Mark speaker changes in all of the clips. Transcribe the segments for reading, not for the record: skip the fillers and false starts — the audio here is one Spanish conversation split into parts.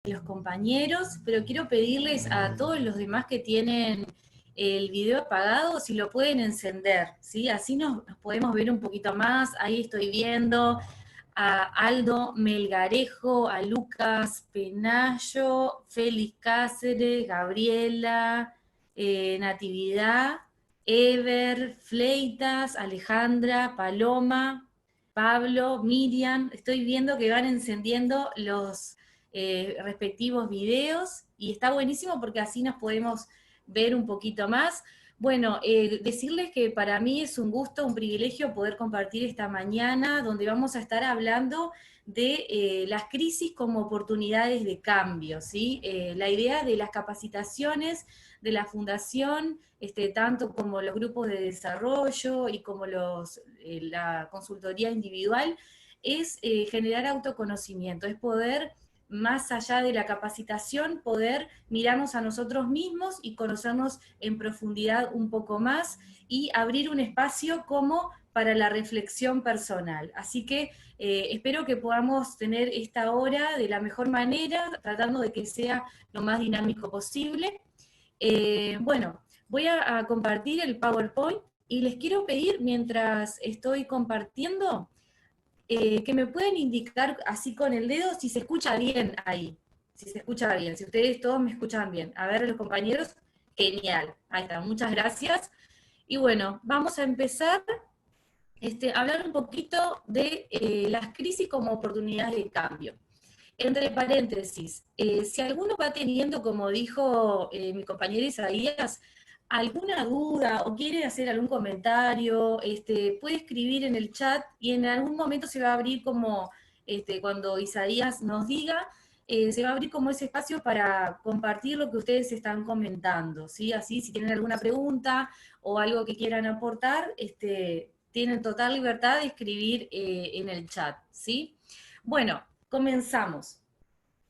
Speaker 1: los compañeros, pero quiero pedirles a todos los demás que tienen el video apagado, si lo pueden encender, ¿sí? Así nos podemos ver un poquito más. Ahí estoy viendo a Aldo Melgarejo, a Lucas Penayo, Félix Cáceres, Gabriela, Natividad, Ever, Fleitas, Alejandra, Paloma, Pablo, Miriam. Estoy viendo que van encendiendo los respectivos videos y está buenísimo porque así nos podemos ver un poquito más. Bueno, decirles que para mí es un gusto, un privilegio poder compartir esta mañana donde vamos a estar hablando de las crisis como oportunidades de cambio, ¿sí? La idea de las capacitaciones de la Fundación, tanto como los grupos de desarrollo y como la consultoría individual, es generar autoconocimiento, es poder, más allá de la capacitación, poder mirarnos a nosotros mismos y conocernos en profundidad un poco más y abrir un espacio como para la reflexión personal. Así que espero que podamos tener esta hora de la mejor manera, tratando de que sea lo más dinámico posible. Bueno, voy a compartir el PowerPoint y les quiero pedir, mientras estoy compartiendo, que me pueden indicar así con el dedo si se escucha bien ahí, si se escucha bien, si ustedes todos me escuchan bien. A ver, los compañeros, genial, ahí está, muchas gracias. Y bueno, vamos a empezar a hablar un poquito de las crisis como oportunidades de cambio. Entre paréntesis, si alguno va teniendo, como dijo mi compañero Isaías, alguna duda o quiere hacer algún comentario, puede escribir en el chat y en algún momento se va a abrir como, cuando Isaías nos diga, se va a abrir como ese espacio para compartir lo que ustedes están comentando, ¿sí? Así, si tienen alguna pregunta o algo que quieran aportar, tienen total libertad de escribir en el chat, ¿sí? Bueno, comenzamos.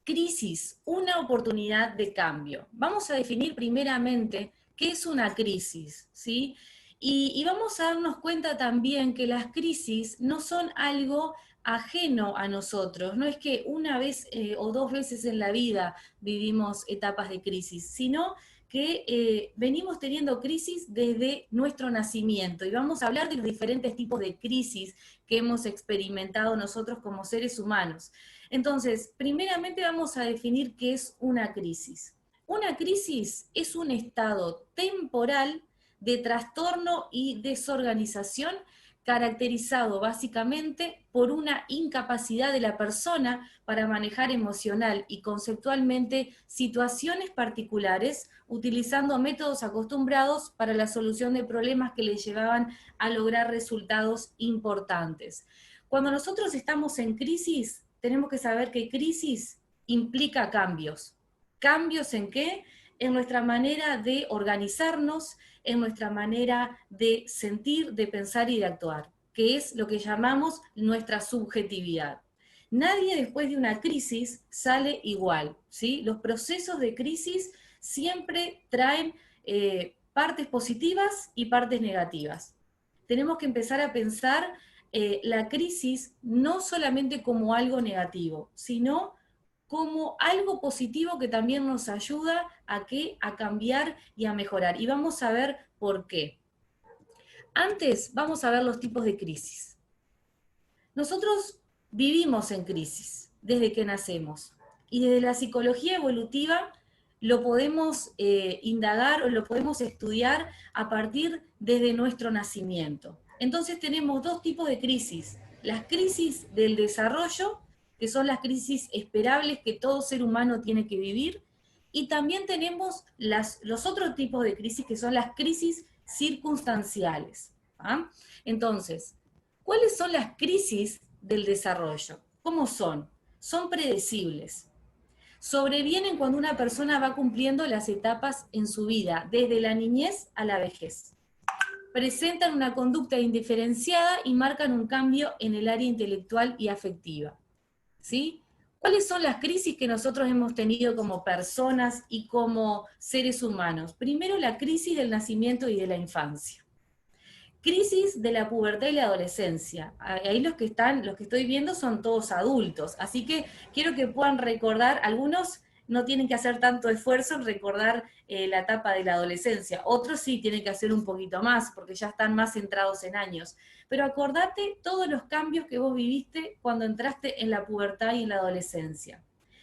Speaker 1: Crisis, una oportunidad de cambio. Vamos a definir primeramente qué es una crisis, ¿sí? Y vamos a darnos cuenta también que las crisis no son algo ajeno a nosotros, no es que una vez o dos veces en la vida vivimos etapas de crisis, sino que venimos teniendo crisis desde nuestro nacimiento, y vamos a hablar de los diferentes tipos de crisis que hemos experimentado nosotros como seres humanos. Entonces, primeramente vamos a definir qué es una crisis. Una crisis es un estado temporal de trastorno y desorganización caracterizado básicamente por una incapacidad de la persona para manejar emocional y conceptualmente situaciones particulares, utilizando métodos acostumbrados para la solución de problemas que le llevaban a lograr resultados importantes. Cuando nosotros estamos en crisis, tenemos que saber que crisis implica cambios. ¿Cambios en qué? En nuestra manera de organizarnos, en nuestra manera de sentir, de pensar y de actuar, que es lo que llamamos nuestra subjetividad. Nadie después de una crisis sale igual, ¿sí? Los procesos de crisis siempre traen partes positivas y partes negativas. Tenemos que empezar a pensar la crisis no solamente como algo negativo, sino como algo positivo que también nos ayuda a cambiar y a mejorar. Y vamos a ver por qué. Antes vamos a ver los tipos de crisis. Nosotros vivimos en crisis desde que nacemos, y desde la psicología evolutiva lo podemos indagar o lo podemos estudiar a partir desde nuestro nacimiento. Entonces tenemos dos tipos de crisis: las crisis del desarrollo, que son las crisis esperables que todo ser humano tiene que vivir, y también tenemos los otros tipos de crisis, que son las crisis circunstanciales. ¿Ah? Entonces, ¿cuáles son las crisis del desarrollo? ¿Cómo son? Son predecibles. Sobrevienen cuando una persona va cumpliendo las etapas en su vida, desde la niñez a la vejez. Presentan una conducta indiferenciada y marcan un cambio en el área intelectual y afectiva. ¿Sí? ¿Cuáles son las crisis que nosotros hemos tenido como personas y como seres humanos? Primero, la crisis del nacimiento y de la infancia. Crisis de la pubertad y la adolescencia. Ahí los que estoy viendo son todos adultos, así que quiero que puedan recordar, algunos no tienen que hacer tanto esfuerzo en recordar la etapa de la adolescencia, otros sí tienen que hacer un poquito más, porque ya están más centrados en años. Pero acordate todos los cambios que vos viviste cuando entraste en la pubertad y en la adolescencia.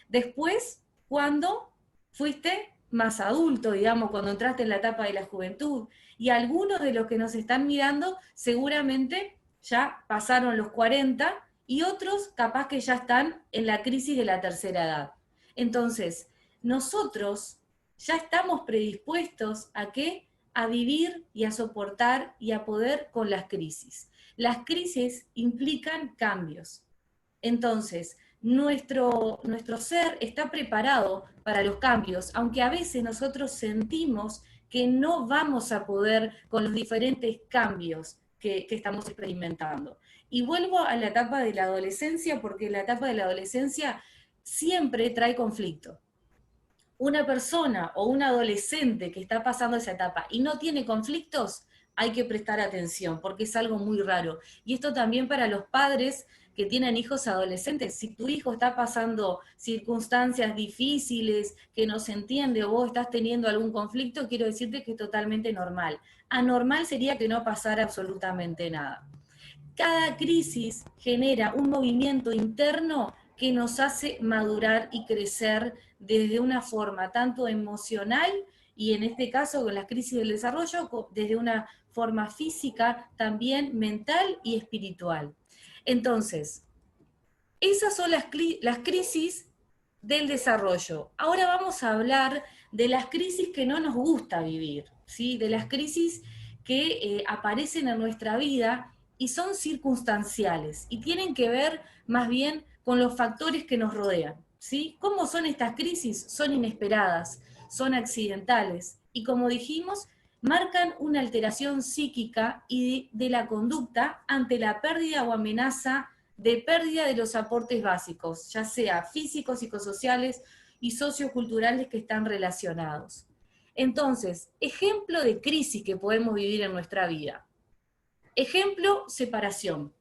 Speaker 1: Después, cuando fuiste más adulto, digamos, cuando entraste en la etapa de la juventud, y algunos de los que nos están mirando seguramente ya pasaron los 40 y otros capaz que ya están en la crisis de la tercera edad. Entonces, nosotros ya estamos predispuestos a qué? A vivir y a soportar y a poder con las crisis. Las crisis implican cambios. Entonces, nuestro ser está preparado para los cambios, aunque a veces nosotros sentimos que no vamos a poder con los diferentes cambios que estamos experimentando. Y vuelvo a la etapa de la adolescencia, porque la etapa de la adolescencia siempre trae conflicto. Una persona o un adolescente que está pasando esa etapa y no tiene conflictos, hay que prestar atención, porque es algo muy raro. Y esto también para los padres que tienen hijos adolescentes. Si tu hijo está pasando circunstancias difíciles, que no se entiende, o vos estás teniendo algún conflicto, quiero decirte que es totalmente normal. Anormal sería que no pasara absolutamente nada. Cada crisis genera un movimiento interno que nos hace madurar y crecer desde una forma tanto emocional y en este caso con las crisis del desarrollo, desde una forma física, también mental y espiritual. Entonces, esas son las crisis del desarrollo. Ahora vamos a hablar de las crisis que no nos gusta vivir, ¿sí? De las crisis que aparecen en nuestra vida y son circunstanciales y tienen que ver más bien con los factores que nos rodean, ¿sí? ¿Cómo son estas crisis? Son inesperadas, son accidentales y como dijimos, marcan una alteración psíquica y de la conducta ante la pérdida o amenaza de pérdida de los aportes básicos, ya sea físicos, psicosociales y socioculturales que están relacionados. Entonces, ejemplo de crisis que podemos vivir en nuestra vida. Ejemplo, separación.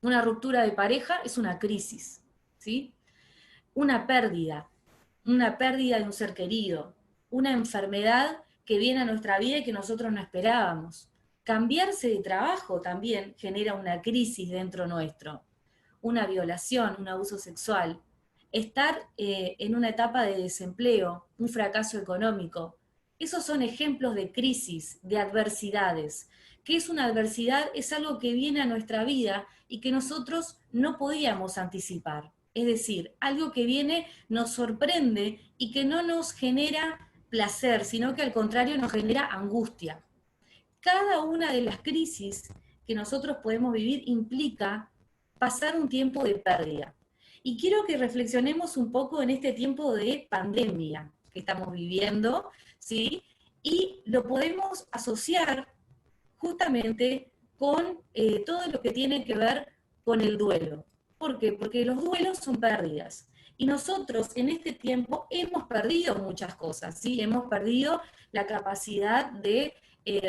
Speaker 1: Una ruptura de pareja es una crisis, ¿sí? Una pérdida de un ser querido, una enfermedad que viene a nuestra vida y que nosotros no esperábamos. Cambiarse de trabajo también genera una crisis dentro nuestro, una violación, un abuso sexual, estar en una etapa de desempleo, un fracaso económico. Esos son ejemplos de crisis, de adversidades. ¿Qué es una adversidad? Es algo que viene a nuestra vida y que nosotros no podíamos anticipar. Es decir, algo que viene, nos sorprende y que no nos genera placer, sino que al contrario nos genera angustia. Cada una de las crisis que nosotros podemos vivir implica pasar un tiempo de pérdida. Y quiero que reflexionemos un poco en este tiempo de pandemia que estamos viviendo, ¿sí? Y lo podemos asociar justamente con todo lo que tiene que ver con el duelo. ¿Por qué? Porque los duelos son pérdidas. Y nosotros en este tiempo hemos perdido muchas cosas, ¿sí? Hemos perdido la capacidad de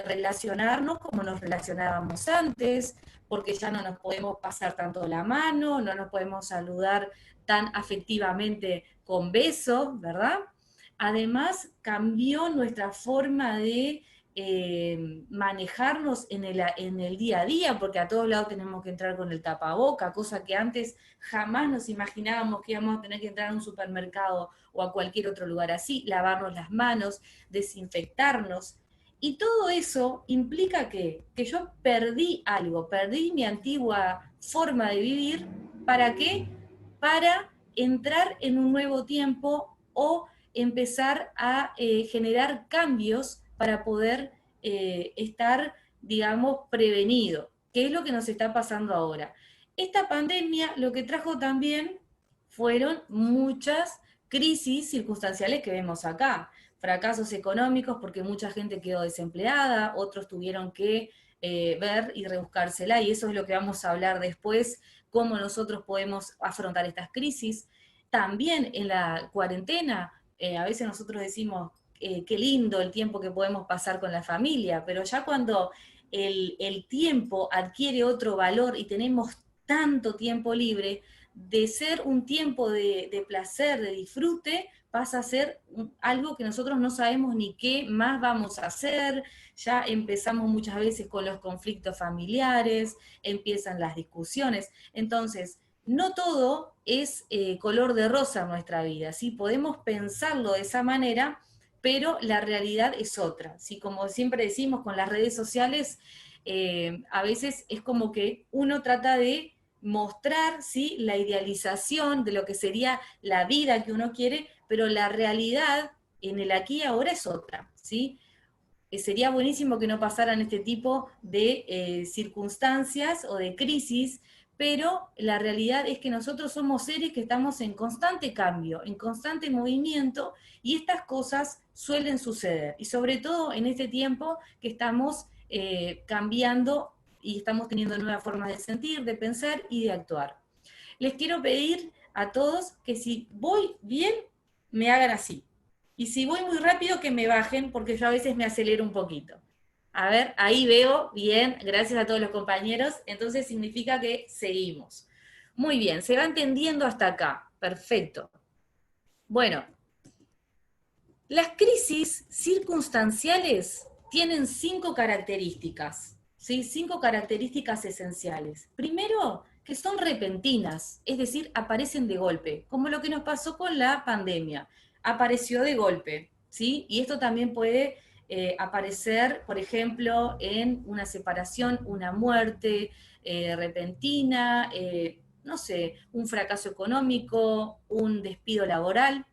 Speaker 1: relacionarnos como nos relacionábamos antes, porque ya no nos podemos pasar tanto la mano, no nos podemos saludar tan afectivamente con besos, ¿verdad? Además, cambió nuestra forma de manejarnos en el día a día, porque a todos lados tenemos que entrar con el tapaboca, cosa que antes jamás nos imaginábamos que íbamos a tener que entrar a un supermercado o a cualquier otro lugar así, lavarnos las manos, desinfectarnos. Y todo eso implica que yo perdí algo, perdí mi antigua forma de vivir, ¿para qué? Para entrar en un nuevo tiempo o empezar a generar cambios para poder estar, digamos, prevenido, que es lo que nos está pasando ahora. Esta pandemia lo que trajo también fueron muchas crisis circunstanciales que vemos acá, fracasos económicos porque mucha gente quedó desempleada, otros tuvieron que ver y rebuscársela, y eso es lo que vamos a hablar después, cómo nosotros podemos afrontar estas crisis. También en la cuarentena, a veces nosotros decimos, qué lindo el tiempo que podemos pasar con la familia, pero ya cuando el tiempo adquiere otro valor y tenemos tanto tiempo libre, de ser un tiempo de placer, de disfrute, pasa a ser algo que nosotros no sabemos ni qué más vamos a hacer. Ya empezamos muchas veces con los conflictos familiares, empiezan las discusiones. Entonces, no todo es color de rosa en nuestra vida, ¿sí? Podemos pensarlo de esa manera, pero la realidad es otra, ¿sí? Como siempre decimos con las redes sociales, a veces es como que uno trata de mostrar, ¿sí?, la idealización de lo que sería la vida que uno quiere, pero la realidad en el aquí y ahora es otra, ¿sí? Sería buenísimo que no pasaran este tipo de circunstancias o de crisis, pero la realidad es que nosotros somos seres que estamos en constante cambio, en constante movimiento, y estas cosas suelen suceder, y sobre todo en este tiempo que estamos cambiando y estamos teniendo nuevas formas de sentir, de pensar y de actuar. Les quiero pedir a todos que si voy bien, me hagan así. Y si voy muy rápido, que me bajen, porque yo a veces me acelero un poquito. A ver, ahí veo, bien, gracias a todos los compañeros, entonces significa que seguimos. Muy bien, se va entendiendo hasta acá, perfecto. Bueno, las crisis circunstanciales tienen 5 características, ¿sí? 5 características esenciales. Primero, que son repentinas, es decir, aparecen de golpe, como lo que nos pasó con la pandemia. Apareció de golpe, ¿sí? Y esto también puede aparecer, por ejemplo, en una separación, una muerte repentina, no sé, un fracaso económico, un despido laboral.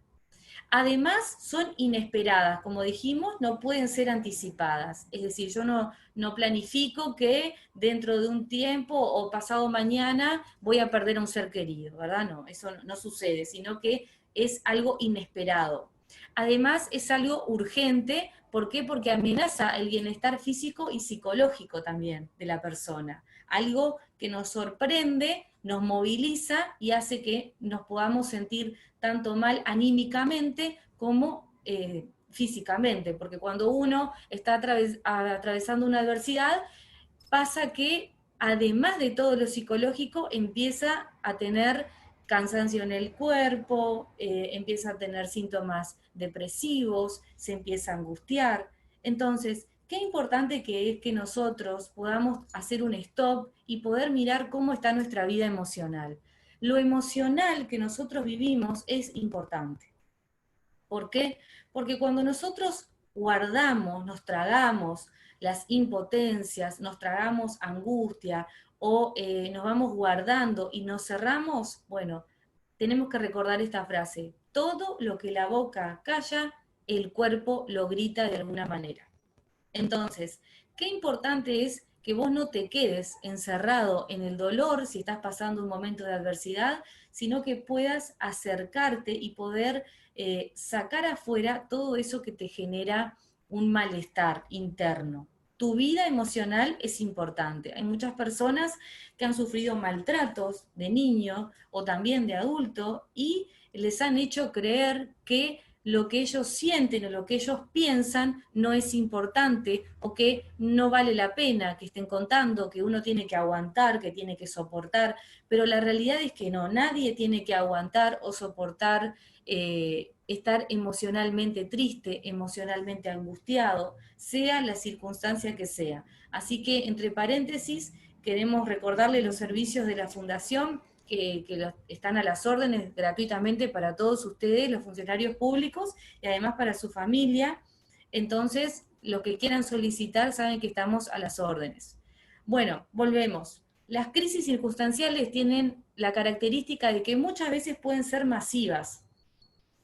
Speaker 1: Además, son inesperadas, como dijimos, no pueden ser anticipadas. Es decir, yo no planifico que dentro de un tiempo o pasado mañana voy a perder a un ser querido, ¿verdad? No, eso no sucede, sino que es algo inesperado. Además, es algo urgente, ¿por qué? Porque amenaza el bienestar físico y psicológico también de la persona. Algo que nos sorprende, nos moviliza y hace que nos podamos sentir tanto mal anímicamente como físicamente, porque cuando uno está atravesando una adversidad, pasa que además de todo lo psicológico, empieza a tener cansancio en el cuerpo, empieza a tener síntomas depresivos, se empieza a angustiar. Entonces, qué importante que es que nosotros podamos hacer un stop y poder mirar cómo está nuestra vida emocional. Lo emocional que nosotros vivimos es importante. ¿Por qué? Porque cuando nosotros guardamos, nos tragamos las impotencias, nos tragamos angustia o nos vamos guardando y nos cerramos, bueno, tenemos que recordar esta frase: todo lo que la boca calla, el cuerpo lo grita de alguna manera. Entonces, qué importante es que vos no te quedes encerrado en el dolor si estás pasando un momento de adversidad, sino que puedas acercarte y poder sacar afuera todo eso que te genera un malestar interno. Tu vida emocional es importante. Hay muchas personas que han sufrido maltratos de niño o también de adulto y les han hecho creer que lo que ellos sienten o lo que ellos piensan no es importante o que no vale la pena que estén contando, que uno tiene que aguantar, que tiene que soportar, pero la realidad es que no, nadie tiene que aguantar o soportar estar emocionalmente triste, emocionalmente angustiado, sea la circunstancia que sea. Así que, entre paréntesis, queremos recordarle los servicios de la Fundación que están a las órdenes gratuitamente para todos ustedes, los funcionarios públicos, y además para su familia. Entonces, lo que quieran solicitar, saben que estamos a las órdenes. Bueno, volvemos. Las crisis circunstanciales tienen la característica de que muchas veces pueden ser masivas,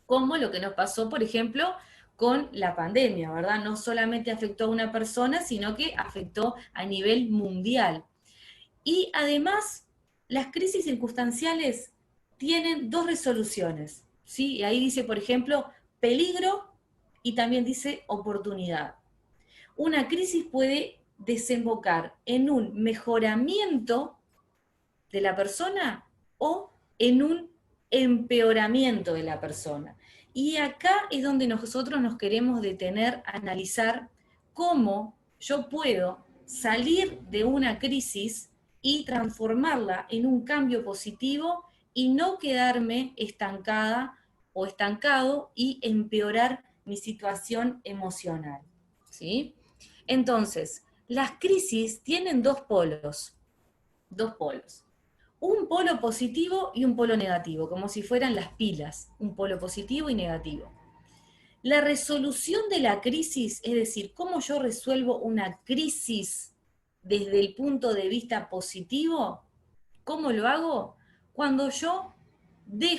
Speaker 1: como lo que nos pasó, por ejemplo, con la pandemia, ¿verdad? No solamente afectó a una persona, sino que afectó a nivel mundial. Y además, las crisis circunstanciales tienen 2 resoluciones, ¿sí? Y ahí dice, por ejemplo, peligro y también dice oportunidad. Una crisis puede desembocar en un mejoramiento de la persona o en un empeoramiento de la persona. Y acá es donde nosotros nos queremos detener a analizar cómo yo puedo salir de una crisis y transformarla en un cambio positivo y no quedarme estancada o estancado y empeorar mi situación emocional, ¿sí? Entonces, las crisis tienen dos polos. Un polo positivo y un polo negativo, como si fueran las pilas, un polo positivo y negativo. La resolución de la crisis, es decir, cómo yo resuelvo una crisis desde el punto de vista positivo, ¿cómo lo hago? Cuando yo me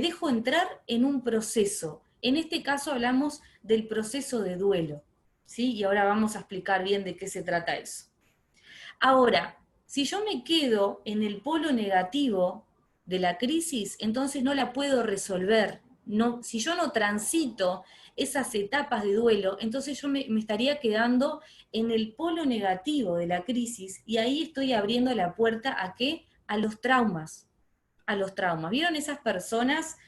Speaker 1: dejo entrar en un proceso. En este caso hablamos del proceso de duelo, ¿sí? Y ahora vamos a explicar bien de qué se trata eso. Ahora, si yo me quedo en el polo negativo de la crisis, entonces no la puedo resolver. No, si yo no transito esas etapas de duelo, entonces yo me estaría quedando en el polo negativo de la crisis y ahí estoy abriendo la puerta ¿a qué? A los traumas, a los traumas. ¿Vieron esas personas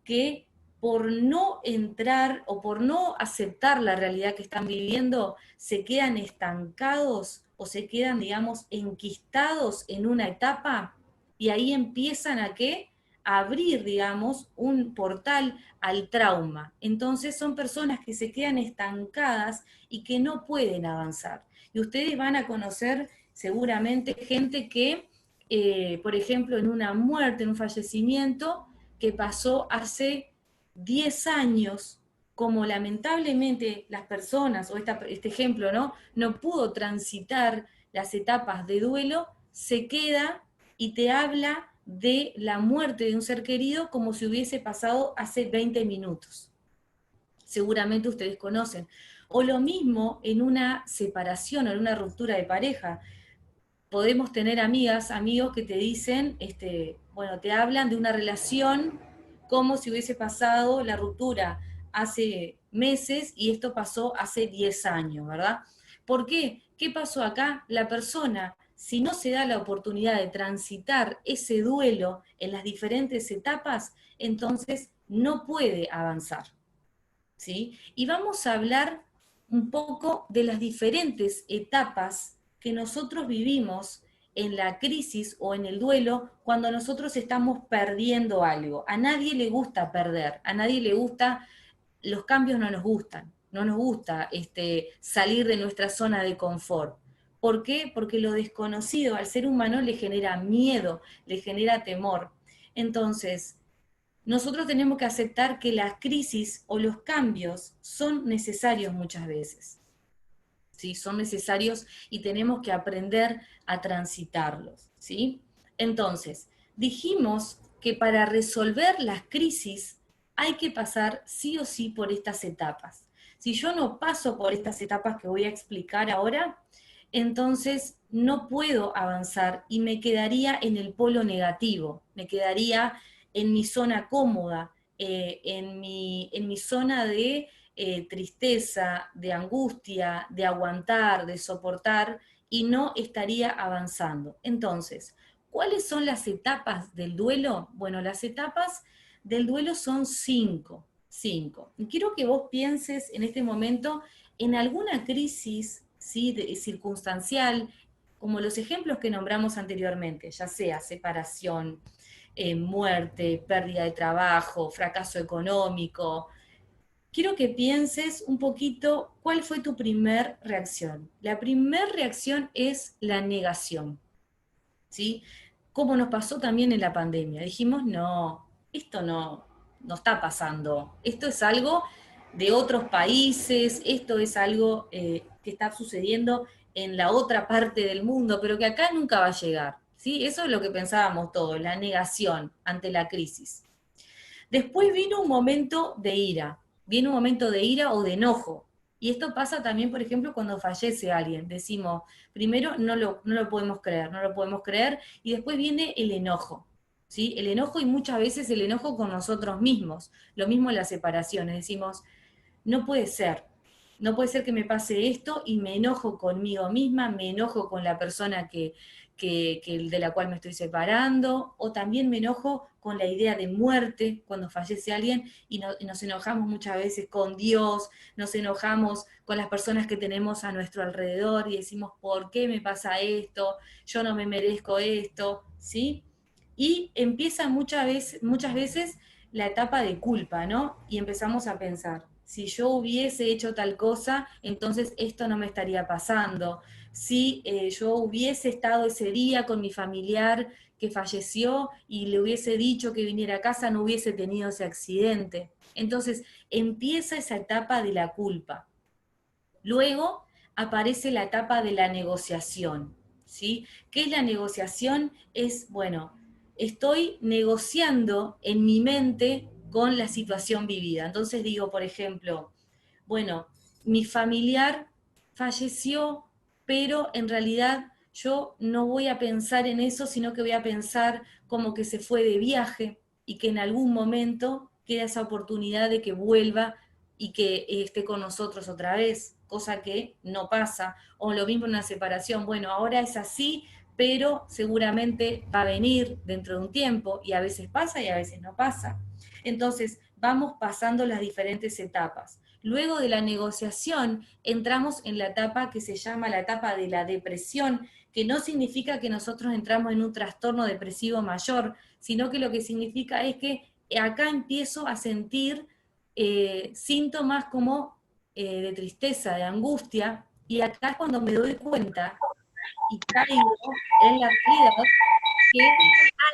Speaker 1: que por no entrar o por no aceptar la realidad que están viviendo, se quedan estancados o se quedan, digamos, enquistados en una etapa y ahí empiezan a qué? A abrir, digamos, un portal al trauma. Entonces son personas que se quedan estancadas y que no pueden avanzar. Y ustedes van a conocer seguramente gente que, por ejemplo, en una muerte, en un fallecimiento, que pasó hace 10 años, como lamentablemente las personas, o este ejemplo, ¿no? No pudo transitar las etapas de duelo, se queda y te habla de la muerte de un ser querido como si hubiese pasado hace 20 minutos. Seguramente ustedes conocen. O lo mismo en una separación o en una ruptura de pareja. Podemos tener amigas, amigos que te dicen, bueno, te hablan de una relación como si hubiese pasado la ruptura hace meses y esto pasó hace 10 años, ¿verdad? ¿Por qué? ¿Qué pasó acá? La persona, si no se da la oportunidad de transitar ese duelo en las diferentes etapas, entonces no puede avanzar, ¿sí? Y vamos a hablar un poco de las diferentes etapas que nosotros vivimos en la crisis o en el duelo cuando nosotros estamos perdiendo algo. A nadie le gusta perder, a nadie le gusta, los cambios no nos gustan, no nos gusta salir de nuestra zona de confort. ¿Por qué? Porque lo desconocido al ser humano le genera miedo, le genera temor. Entonces, nosotros tenemos que aceptar que las crisis o los cambios son necesarios muchas veces, ¿sí? Son necesarios y tenemos que aprender a transitarlos, ¿sí? Entonces, dijimos que para resolver las crisis hay que pasar sí o sí por estas etapas. Si yo no paso por estas etapas que voy a explicar ahora, entonces no puedo avanzar y me quedaría en el polo negativo, me quedaría en mi zona cómoda, en mi zona de tristeza, de angustia, de aguantar, de soportar, y no estaría avanzando. Entonces, ¿cuáles son las etapas del duelo? Bueno, las etapas del duelo son cinco. Cinco. Y quiero que vos pienses en este momento en alguna crisis, ¿sí? Circunstancial, como los ejemplos que nombramos anteriormente, ya sea separación, muerte, pérdida de trabajo, fracaso económico. Quiero que pienses un poquito cuál fue tu primer reacción. La primera reacción es la negación, ¿sí? Como nos pasó también en la pandemia. Dijimos, no, esto no está pasando. Esto es algo de otros países, esto es algo que está sucediendo en la otra parte del mundo, pero que acá nunca va a llegar, ¿sí? Eso es lo que pensábamos todos, la negación ante la crisis. Después vino un momento de ira, viene un momento de ira o de enojo. Y esto pasa también, por ejemplo, cuando fallece alguien. Decimos, primero no lo podemos creer, no lo podemos creer, y después viene el enojo, ¿sí? El enojo y muchas veces el enojo con nosotros mismos. Lo mismo en las separaciones, decimos, no puede ser, no puede ser que me pase esto y me enojo conmigo misma, me enojo con la persona de la cual me estoy separando, o también me enojo con la idea de muerte cuando fallece alguien, y nos enojamos muchas veces con Dios, nos enojamos con las personas que tenemos a nuestro alrededor y decimos, ¿por qué me pasa esto? Yo no me merezco esto, ¿sí? Y empieza muchas veces la etapa de culpa, ¿no? Y empezamos a pensar, si yo hubiese hecho tal cosa, entonces esto no me estaría pasando. Si yo hubiese estado ese día con mi familiar que falleció y le hubiese dicho que viniera a casa, no hubiese tenido ese accidente. Entonces empieza esa etapa de la culpa. Luego aparece la etapa de la negociación, ¿sí? ¿Qué es la negociación? Es, bueno, estoy negociando en mi mente con la situación vivida. Entonces digo, por ejemplo, bueno, mi familiar falleció, pero en realidad yo no voy a pensar en eso, sino que voy a pensar como que se fue de viaje y que en algún momento queda esa oportunidad de que vuelva y que esté con nosotros otra vez, cosa que no pasa. O lo mismo en una separación, bueno, ahora es así, pero seguramente va a venir dentro de un tiempo, y a veces pasa y a veces no pasa. Entonces, vamos pasando las diferentes etapas. Luego de la negociación, entramos en la etapa que se llama la etapa de la depresión, que no significa que nosotros entramos en un trastorno depresivo mayor, sino que lo que significa es que acá empiezo a sentir síntomas como de tristeza, de angustia, y acá es cuando me doy cuenta y caigo en la realidad que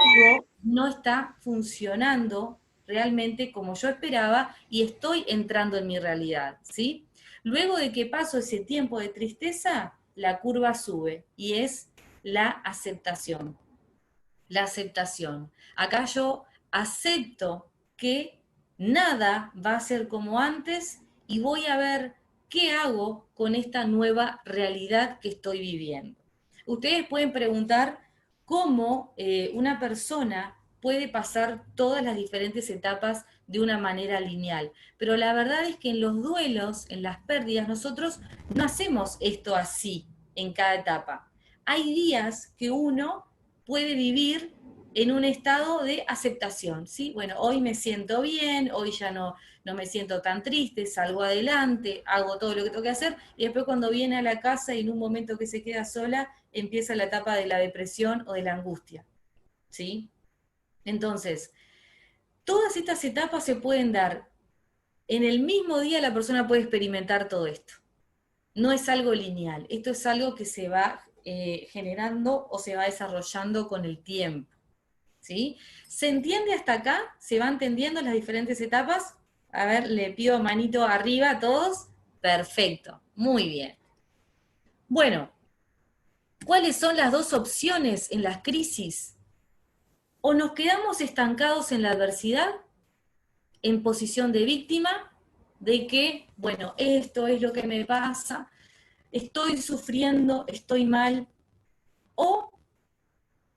Speaker 1: algo no está funcionando realmente como yo esperaba y estoy entrando en mi realidad, ¿sí? Luego de que paso ese tiempo de tristeza, la curva sube y es la aceptación. La aceptación. Acá yo acepto que nada va a ser como antes y voy a ver qué hago con esta nueva realidad que estoy viviendo. Ustedes pueden preguntar cómo una persona puede pasar todas las diferentes etapas de una manera lineal, pero la verdad es que en los duelos, en las pérdidas, nosotros no hacemos esto así en cada etapa. Hay días que uno puede vivir en un estado de aceptación, ¿sí? Bueno, hoy me siento bien, hoy ya no me siento tan triste, salgo adelante, hago todo lo que tengo que hacer, y después cuando viene a la casa y en un momento que se queda sola, empieza la etapa de la depresión o de la angustia, ¿sí? Entonces, todas estas etapas se pueden dar. En el mismo día la persona puede experimentar todo esto. No es algo lineal, esto es algo que se va generando o se va desarrollando con el tiempo. ¿Sí? ¿Se entiende hasta acá? ¿Se van entendiendo las diferentes etapas? A ver, le pido manito arriba a todos. Perfecto, muy bien. Bueno, ¿cuáles son las dos opciones en las crisis? O nos quedamos estancados en la adversidad, en posición de víctima, de que, bueno, esto es lo que me pasa, estoy sufriendo, estoy mal, o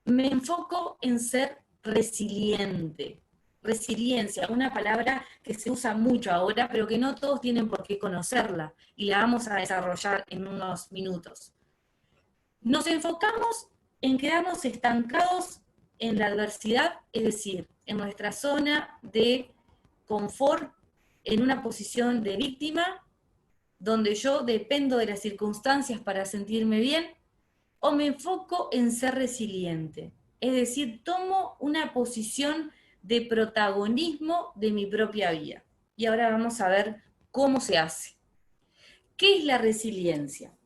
Speaker 1: me enfoco en ser resiliente. Resiliencia, una palabra que se usa mucho ahora, pero que no todos tienen por qué conocerla, y la vamos a desarrollar en unos minutos. Nos enfocamos en quedarnos estancados en la adversidad, es decir, en nuestra zona de confort, en una posición de víctima, donde yo dependo de las circunstancias para sentirme bien, o me enfoco en ser resiliente. Es decir, tomo una posición de protagonismo de mi propia vida. Y ahora vamos a ver cómo se hace. ¿Qué es la resiliencia?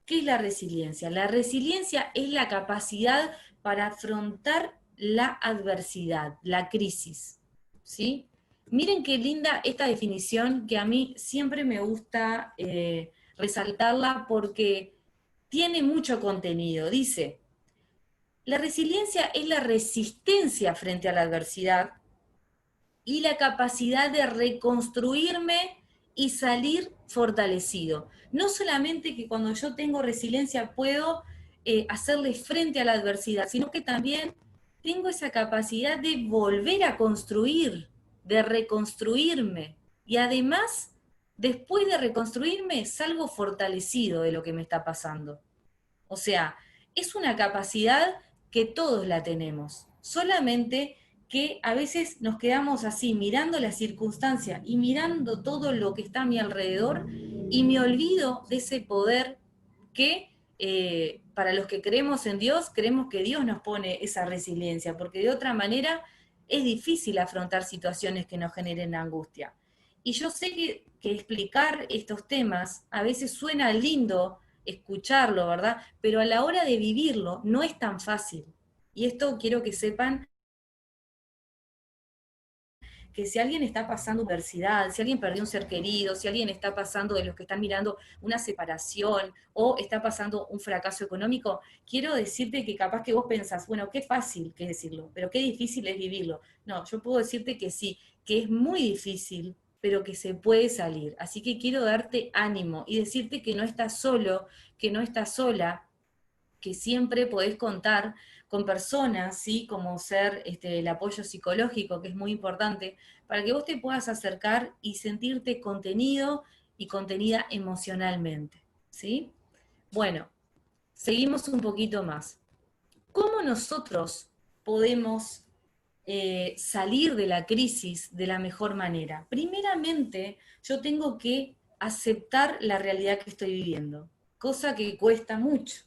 Speaker 1: ¿Qué es la resiliencia? La resiliencia es la capacidad para afrontar la adversidad, la crisis. ¿Sí? Miren qué linda esta definición, que a mí siempre me gusta resaltarla porque tiene mucho contenido. Dice, la resiliencia es la resistencia frente a la adversidad y la capacidad de reconstruirme y salir fortalecido. No solamente que cuando yo tengo resiliencia puedo hacerle frente a la adversidad, sino que también tengo esa capacidad de volver a construir, de reconstruirme. Y además, después de reconstruirme, salgo fortalecido de lo que me está pasando. O sea, Es una capacidad que todos la tenemos, solamente que a veces nos quedamos así, mirando la circunstancia y mirando todo lo que está a mi alrededor, y me olvido de ese poder que para los que creemos en Dios, creemos que Dios nos pone esa resiliencia, porque de otra manera es difícil afrontar situaciones que nos generen angustia. Y yo sé que explicar estos temas a veces suena lindo escucharlo, ¿verdad? Pero a la hora de vivirlo no es tan fácil. Y esto quiero que sepan, que si alguien está pasando adversidad, si alguien perdió un ser querido, si alguien está pasando, de los que están mirando, una separación o está pasando un fracaso económico, quiero decirte que capaz que vos pensás, bueno, qué fácil que es decirlo, pero qué difícil es vivirlo. No, yo puedo decirte que sí, que es muy difícil, pero que se puede salir. Así que quiero darte ánimo y decirte que no estás solo, que no estás sola, que siempre podés contar con personas, ¿sí? Como ser el apoyo psicológico, que es muy importante, para que vos te puedas acercar y sentirte contenido y contenida emocionalmente, ¿sí? Bueno, seguimos un poquito más. ¿Cómo nosotros podemos salir de la crisis de la mejor manera? Primeramente, yo tengo que aceptar la realidad que estoy viviendo, cosa que cuesta mucho,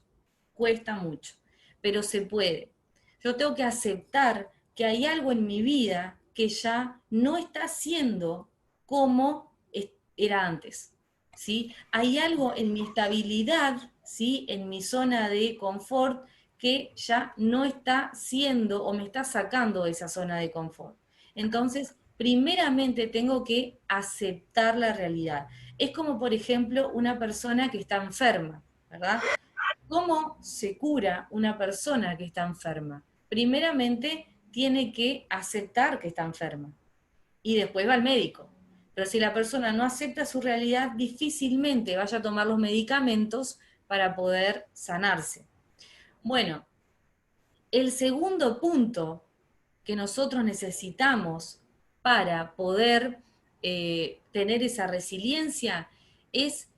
Speaker 1: pero se puede. Yo tengo que aceptar que hay algo en mi vida que ya no está siendo como era antes, ¿sí? Hay algo en mi estabilidad, ¿sí? En mi zona de confort que ya no está siendo o me está sacando de esa zona de confort. Entonces, primeramente tengo que aceptar la realidad. Es como, por ejemplo, una persona que está enferma, ¿verdad? ¿Cómo se cura una persona que está enferma? Primeramente tiene que aceptar que está enferma y después va al médico. Pero si la persona no acepta su realidad, difícilmente vaya a tomar los medicamentos para poder sanarse. Bueno, el segundo punto que nosotros necesitamos para poder tener esa resiliencia es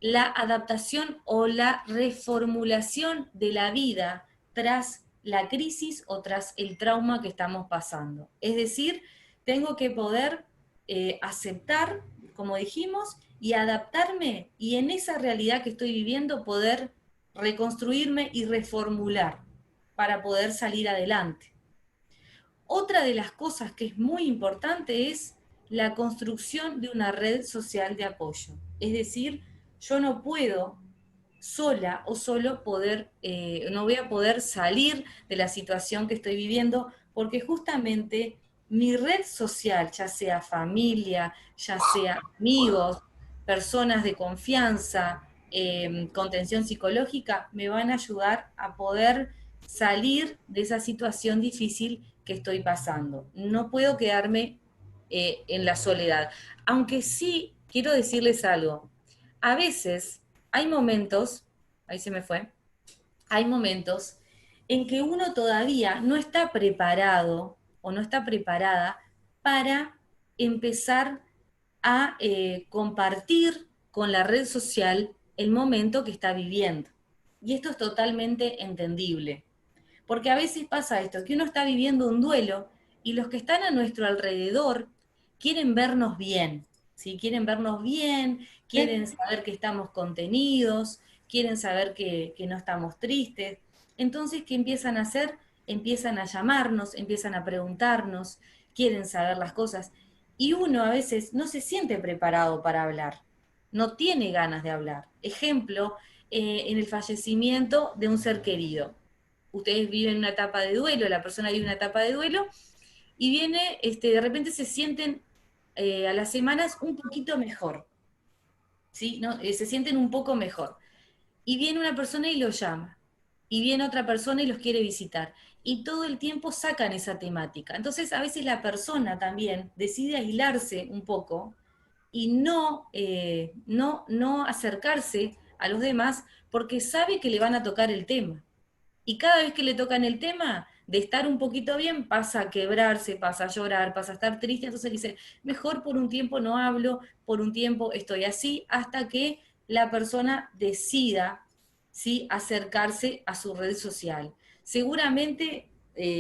Speaker 1: la adaptación o la reformulación de la vida tras la crisis o tras el trauma que estamos pasando. Es decir, tengo que poder aceptar, como dijimos, y adaptarme, y en esa realidad que estoy viviendo poder reconstruirme y reformular para poder salir adelante. Otra de las cosas que es muy importante es la construcción de una red social de apoyo. Es decir, yo no puedo sola o solo poder, no voy a poder salir de la situación que estoy viviendo, porque justamente mi red social, ya sea familia, ya sea amigos, personas de confianza, contención psicológica, me van a ayudar a poder salir de esa situación difícil que estoy pasando. No puedo quedarme en la soledad. Aunque sí quiero decirles algo. A veces hay momentos, ahí se me fue, hay momentos en que uno todavía no está preparado o no está preparada para empezar a compartir con la red social el momento que está viviendo. Y esto es totalmente entendible. Porque a veces pasa esto, que uno está viviendo un duelo y los que están a nuestro alrededor quieren vernos bien, ¿sí? Quieren vernos bien, quieren saber que estamos contenidos, quieren saber que no estamos tristes. Entonces, ¿qué empiezan a hacer? Empiezan a llamarnos, empiezan a preguntarnos, quieren saber las cosas. Y uno a veces no se siente preparado para hablar, no tiene ganas de hablar. Ejemplo, en el fallecimiento de un ser querido. Ustedes viven una etapa de duelo, la persona vive una etapa de duelo, y viene, de repente se sienten a las semanas un poquito mejor, ¿sí? ¿No? Se sienten un poco mejor. Y viene una persona y los llama, y viene otra persona y los quiere visitar, y todo el tiempo sacan esa temática. Entonces a veces la persona también decide aislarse un poco y no acercarse a los demás porque sabe que le van a tocar el tema. Y cada vez que le tocan el tema de estar un poquito bien, pasa a quebrarse, pasa a llorar, pasa a estar triste, entonces dice, mejor por un tiempo no hablo, por un tiempo estoy así, hasta que la persona decida ¿sí? Acercarse a su red social. Seguramente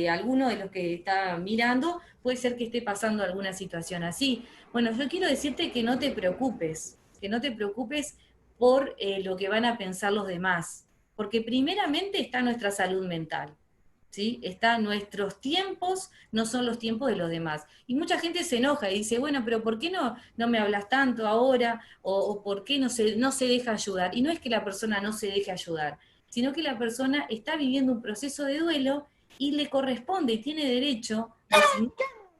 Speaker 1: alguno de los que está mirando puede ser que esté pasando alguna situación así. Bueno, yo quiero decirte que no te preocupes por lo que van a pensar los demás, porque primeramente está nuestra salud mental. ¿Sí? Está nuestros tiempos, no son los tiempos de los demás. Y mucha gente se enoja y dice, bueno, pero ¿por qué no me hablas tanto ahora? O ¿por qué no se deja ayudar? Y no es que la persona no se deje ayudar, sino que la persona está viviendo un proceso de duelo y le corresponde y tiene derecho de si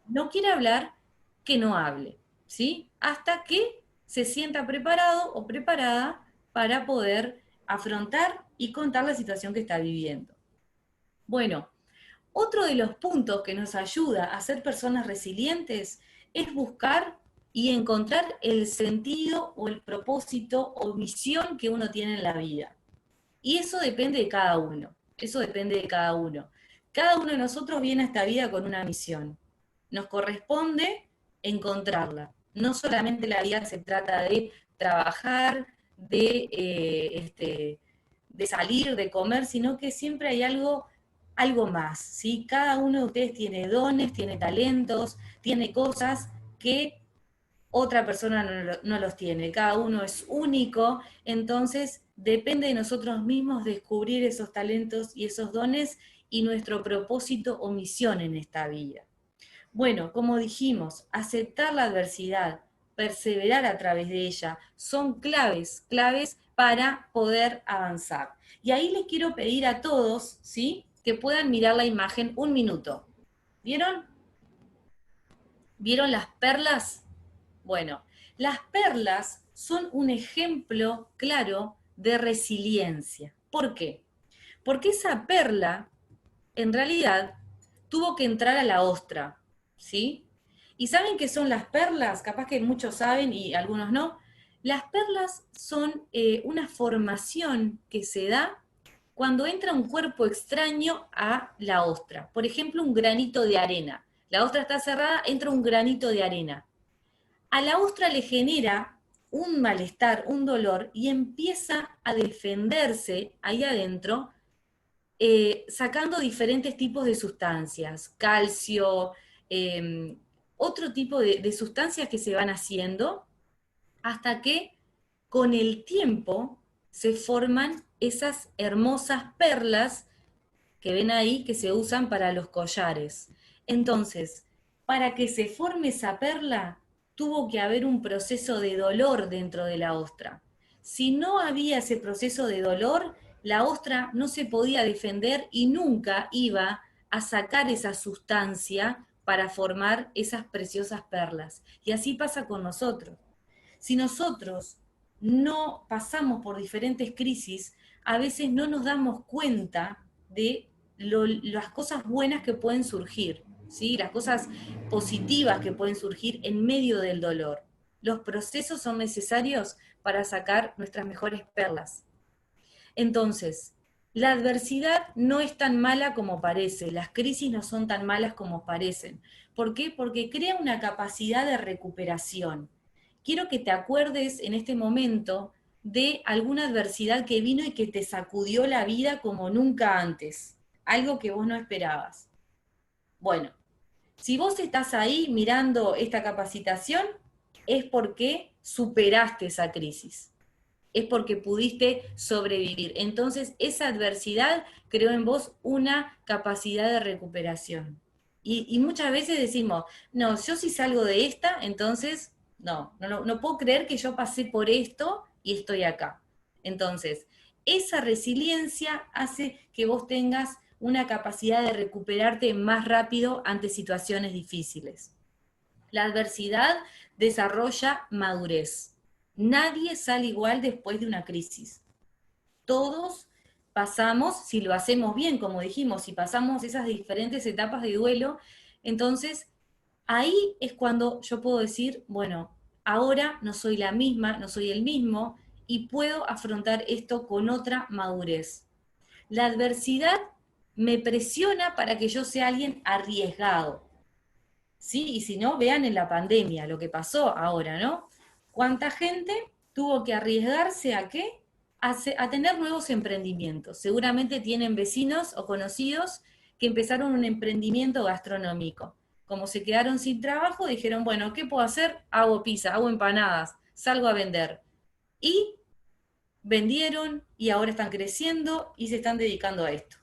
Speaker 1: no quiere hablar, que no hable, ¿sí? Hasta que se sienta preparado o preparada para poder afrontar y contar la situación que está viviendo. Bueno, otro de los puntos que nos ayuda a ser personas resilientes es buscar y encontrar el sentido o el propósito o misión que uno tiene en la vida. Y eso depende de cada uno, eso depende de cada uno. Cada uno de nosotros viene a esta vida con una misión. Nos corresponde encontrarla. No solamente la vida se trata de trabajar, de salir, de comer, sino que siempre hay algo más, ¿sí? Cada uno de ustedes tiene dones, tiene talentos, tiene cosas que otra persona no los tiene, cada uno es único, entonces depende de nosotros mismos descubrir esos talentos y esos dones y nuestro propósito o misión en esta vida. Bueno, como dijimos, aceptar la adversidad, perseverar a través de ella, son claves para poder avanzar. Y ahí les quiero pedir a todos, ¿sí? Que puedan mirar la imagen un minuto. ¿Vieron? ¿Vieron las perlas? Bueno, las perlas son un ejemplo claro de resiliencia. ¿Por qué? Porque esa perla, en realidad, tuvo que entrar a la ostra, ¿sí? ¿Y saben qué son las perlas? Capaz que muchos saben y algunos no. Las perlas son una formación que se da cuando entra un cuerpo extraño a la ostra. Por ejemplo, un granito de arena. La ostra está cerrada, entra un granito de arena. A la ostra le genera un malestar, un dolor, y empieza a defenderse ahí adentro, sacando diferentes tipos de sustancias, calcio, eh, otro tipo de sustancias que se van haciendo, hasta que con el tiempo se forman esas hermosas perlas que ven ahí que se usan para los collares. Entonces, para que se forme esa perla, tuvo que haber un proceso de dolor dentro de la ostra. Si no había ese proceso de dolor, la ostra no se podía defender y nunca iba a sacar esa sustancia para formar esas preciosas perlas. Y así pasa con nosotros. Si nosotros no pasamos por diferentes crisis, a veces no nos damos cuenta de las cosas buenas que pueden surgir, ¿sí? Las cosas positivas que pueden surgir en medio del dolor. Los procesos son necesarios para sacar nuestras mejores perlas. Entonces, la adversidad no es tan mala como parece, las crisis no son tan malas como parecen. ¿Por qué? Porque crea una capacidad de recuperación. Quiero que te acuerdes en este momento de alguna adversidad que vino y que te sacudió la vida como nunca antes, algo que vos no esperabas. Bueno, si vos estás ahí mirando esta capacitación, es porque superaste esa crisis, es porque pudiste sobrevivir. Entonces, esa adversidad creó en vos una capacidad de recuperación. Y muchas veces decimos, no, yo si salgo de esta, entonces, no puedo creer que yo pasé por esto y estoy acá. Entonces, esa resiliencia hace que vos tengas una capacidad de recuperarte más rápido ante situaciones difíciles. La adversidad desarrolla madurez. Nadie sale igual después de una crisis. Todos pasamos, si lo hacemos bien, como dijimos, si pasamos esas diferentes etapas de duelo, entonces ahí es cuando yo puedo decir, bueno, ahora no soy la misma, no soy el mismo y puedo afrontar esto con otra madurez. La adversidad me presiona para que yo sea alguien arriesgado, ¿sí? Y si no, vean en la pandemia lo que pasó ahora, ¿no? ¿Cuánta gente tuvo que arriesgarse a qué? a tener nuevos emprendimientos. Seguramente tienen vecinos o conocidos que empezaron un emprendimiento gastronómico. Como se quedaron sin trabajo, dijeron, bueno, ¿qué puedo hacer? Hago pizza, hago empanadas, salgo a vender. Y vendieron y ahora están creciendo y se están dedicando a esto.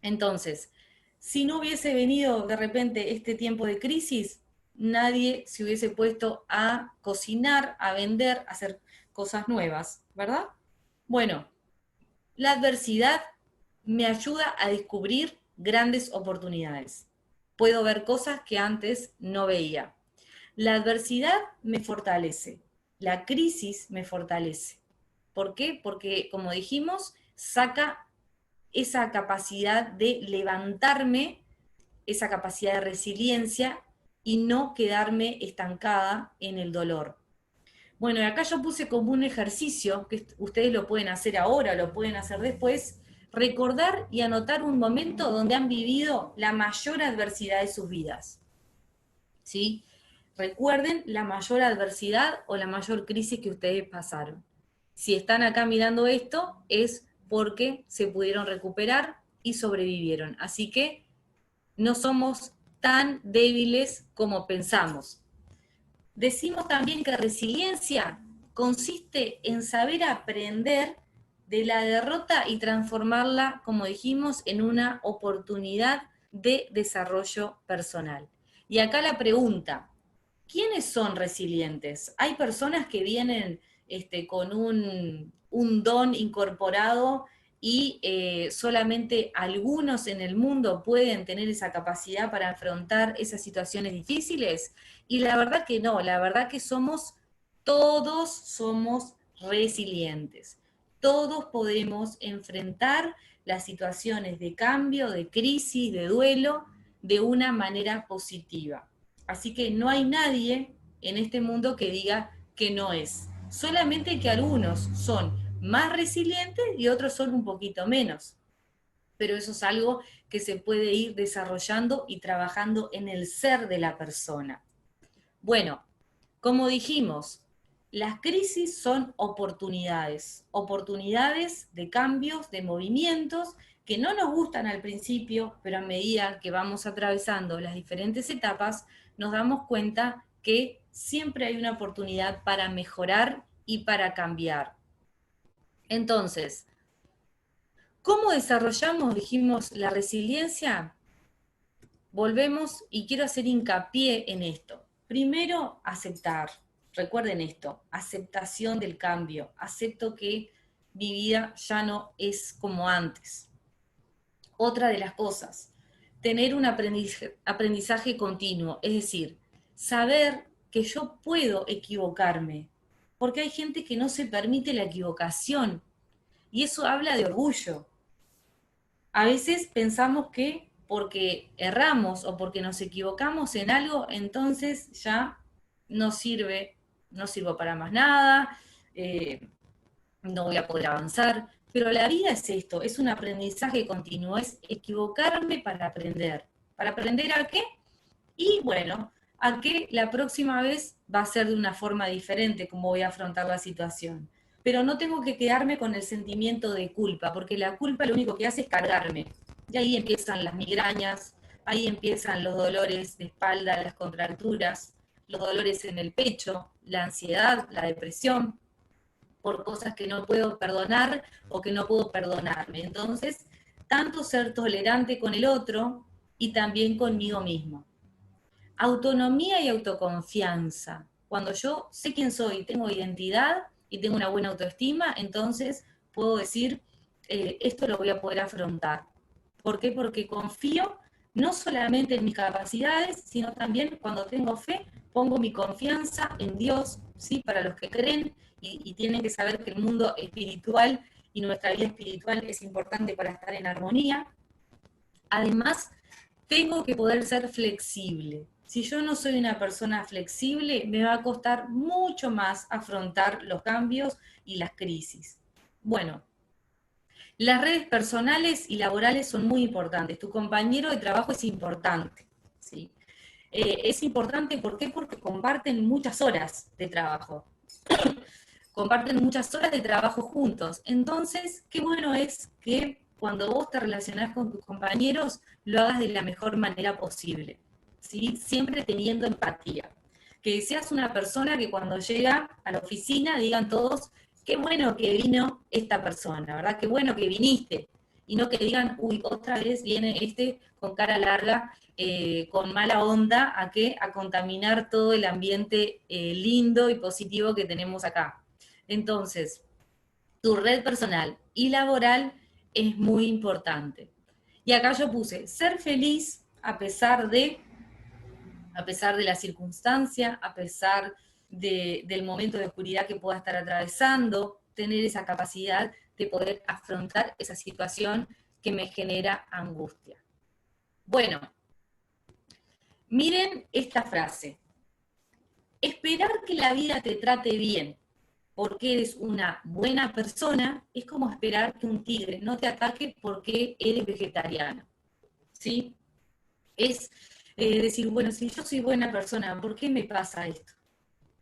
Speaker 1: Entonces, si no hubiese venido de repente este tiempo de crisis, nadie se hubiese puesto a cocinar, a vender, a hacer cosas nuevas, ¿verdad? Bueno, la adversidad me ayuda a descubrir grandes oportunidades. Puedo ver cosas que antes no veía. La adversidad me fortalece, la crisis me fortalece. ¿Por qué? Porque, como dijimos, saca esa capacidad de levantarme, esa capacidad de resiliencia y no quedarme estancada en el dolor. Bueno, y acá yo puse como un ejercicio, que ustedes lo pueden hacer ahora, lo pueden hacer después, recordar y anotar un momento donde han vivido la mayor adversidad de sus vidas. ¿Sí? Recuerden la mayor adversidad o la mayor crisis que ustedes pasaron. Si están acá mirando esto, es porque se pudieron recuperar y sobrevivieron. Así que no somos tan débiles como pensamos. Decimos también que resiliencia consiste en saber aprender de la derrota y transformarla, como dijimos, en una oportunidad de desarrollo personal. Y acá la pregunta, ¿quiénes son resilientes? Hay personas que vienen con un don incorporado y solamente algunos en el mundo pueden tener esa capacidad para afrontar esas situaciones difíciles. Y la verdad que no, la verdad que todos somos resilientes. Todos podemos enfrentar las situaciones de cambio, de crisis, de duelo, de una manera positiva. Así que no hay nadie en este mundo que diga que no es. Solamente que algunos son más resilientes y otros son un poquito menos. Pero eso es algo que se puede ir desarrollando y trabajando en el ser de la persona. Bueno, como dijimos, las crisis son oportunidades, oportunidades de cambios, de movimientos que no nos gustan al principio, pero a medida que vamos atravesando las diferentes etapas, nos damos cuenta que siempre hay una oportunidad para mejorar y para cambiar. Entonces, ¿cómo desarrollamos, dijimos, la resiliencia? Volvemos y quiero hacer hincapié en esto. Primero, aceptar. Recuerden esto, aceptación del cambio. Acepto que mi vida ya no es como antes. Otra de las cosas, tener un aprendizaje continuo, es decir, saber que yo puedo equivocarme, porque hay gente que no se permite la equivocación, y eso habla de orgullo. A veces pensamos que porque erramos o porque nos equivocamos en algo, entonces ya no sirve, no sirvo para más nada, no voy a poder avanzar. Pero la vida es esto, es un aprendizaje continuo, es equivocarme para aprender. ¿Para aprender a qué? Y bueno, a que la próxima vez va a ser de una forma diferente como voy a afrontar la situación. Pero no tengo que quedarme con el sentimiento de culpa, porque la culpa lo único que hace es cargarme. Y ahí empiezan las migrañas, ahí empiezan los dolores de espalda, las contracturas, los dolores en el pecho, la ansiedad, la depresión, por cosas que no puedo perdonar o que no puedo perdonarme. Entonces, tanto ser tolerante con el otro y también conmigo mismo. Autonomía y autoconfianza. Cuando yo sé quién soy, tengo identidad y tengo una buena autoestima, entonces puedo decir, esto lo voy a poder afrontar. ¿Por qué? Porque confío no solamente en mis capacidades, sino también cuando tengo fe, pongo mi confianza en Dios, ¿sí? Para los que creen y tienen que saber que el mundo espiritual y nuestra vida espiritual es importante para estar en armonía. Además, tengo que poder ser flexible. Si yo no soy una persona flexible, me va a costar mucho más afrontar los cambios y las crisis. Bueno, las redes personales y laborales son muy importantes. Tu compañero de trabajo es importante, ¿sí? Es importante, ¿por qué? Porque comparten muchas horas de trabajo. comparten muchas horas de trabajo juntos. Entonces, qué bueno es que cuando vos te relacionás con tus compañeros, lo hagas de la mejor manera posible, ¿sí? Siempre teniendo empatía. Que seas una persona que cuando llega a la oficina digan todos, qué bueno que vino esta persona, ¿verdad? Qué bueno que viniste. Y no que digan, uy, otra vez viene este con cara larga, con mala onda, ¿a qué? A contaminar todo el ambiente lindo y positivo que tenemos acá. Entonces, tu red personal y laboral es muy importante. Y acá yo puse, ser feliz a pesar de la circunstancia, a pesar del momento de oscuridad que pueda estar atravesando, tener esa capacidad de poder afrontar esa situación que me genera angustia. Bueno, miren esta frase. Esperar que la vida te trate bien porque eres una buena persona es como esperar que un tigre no te ataque porque eres vegetariano. ¿Sí? Es decir, bueno, si yo soy buena persona, ¿por qué me pasa esto?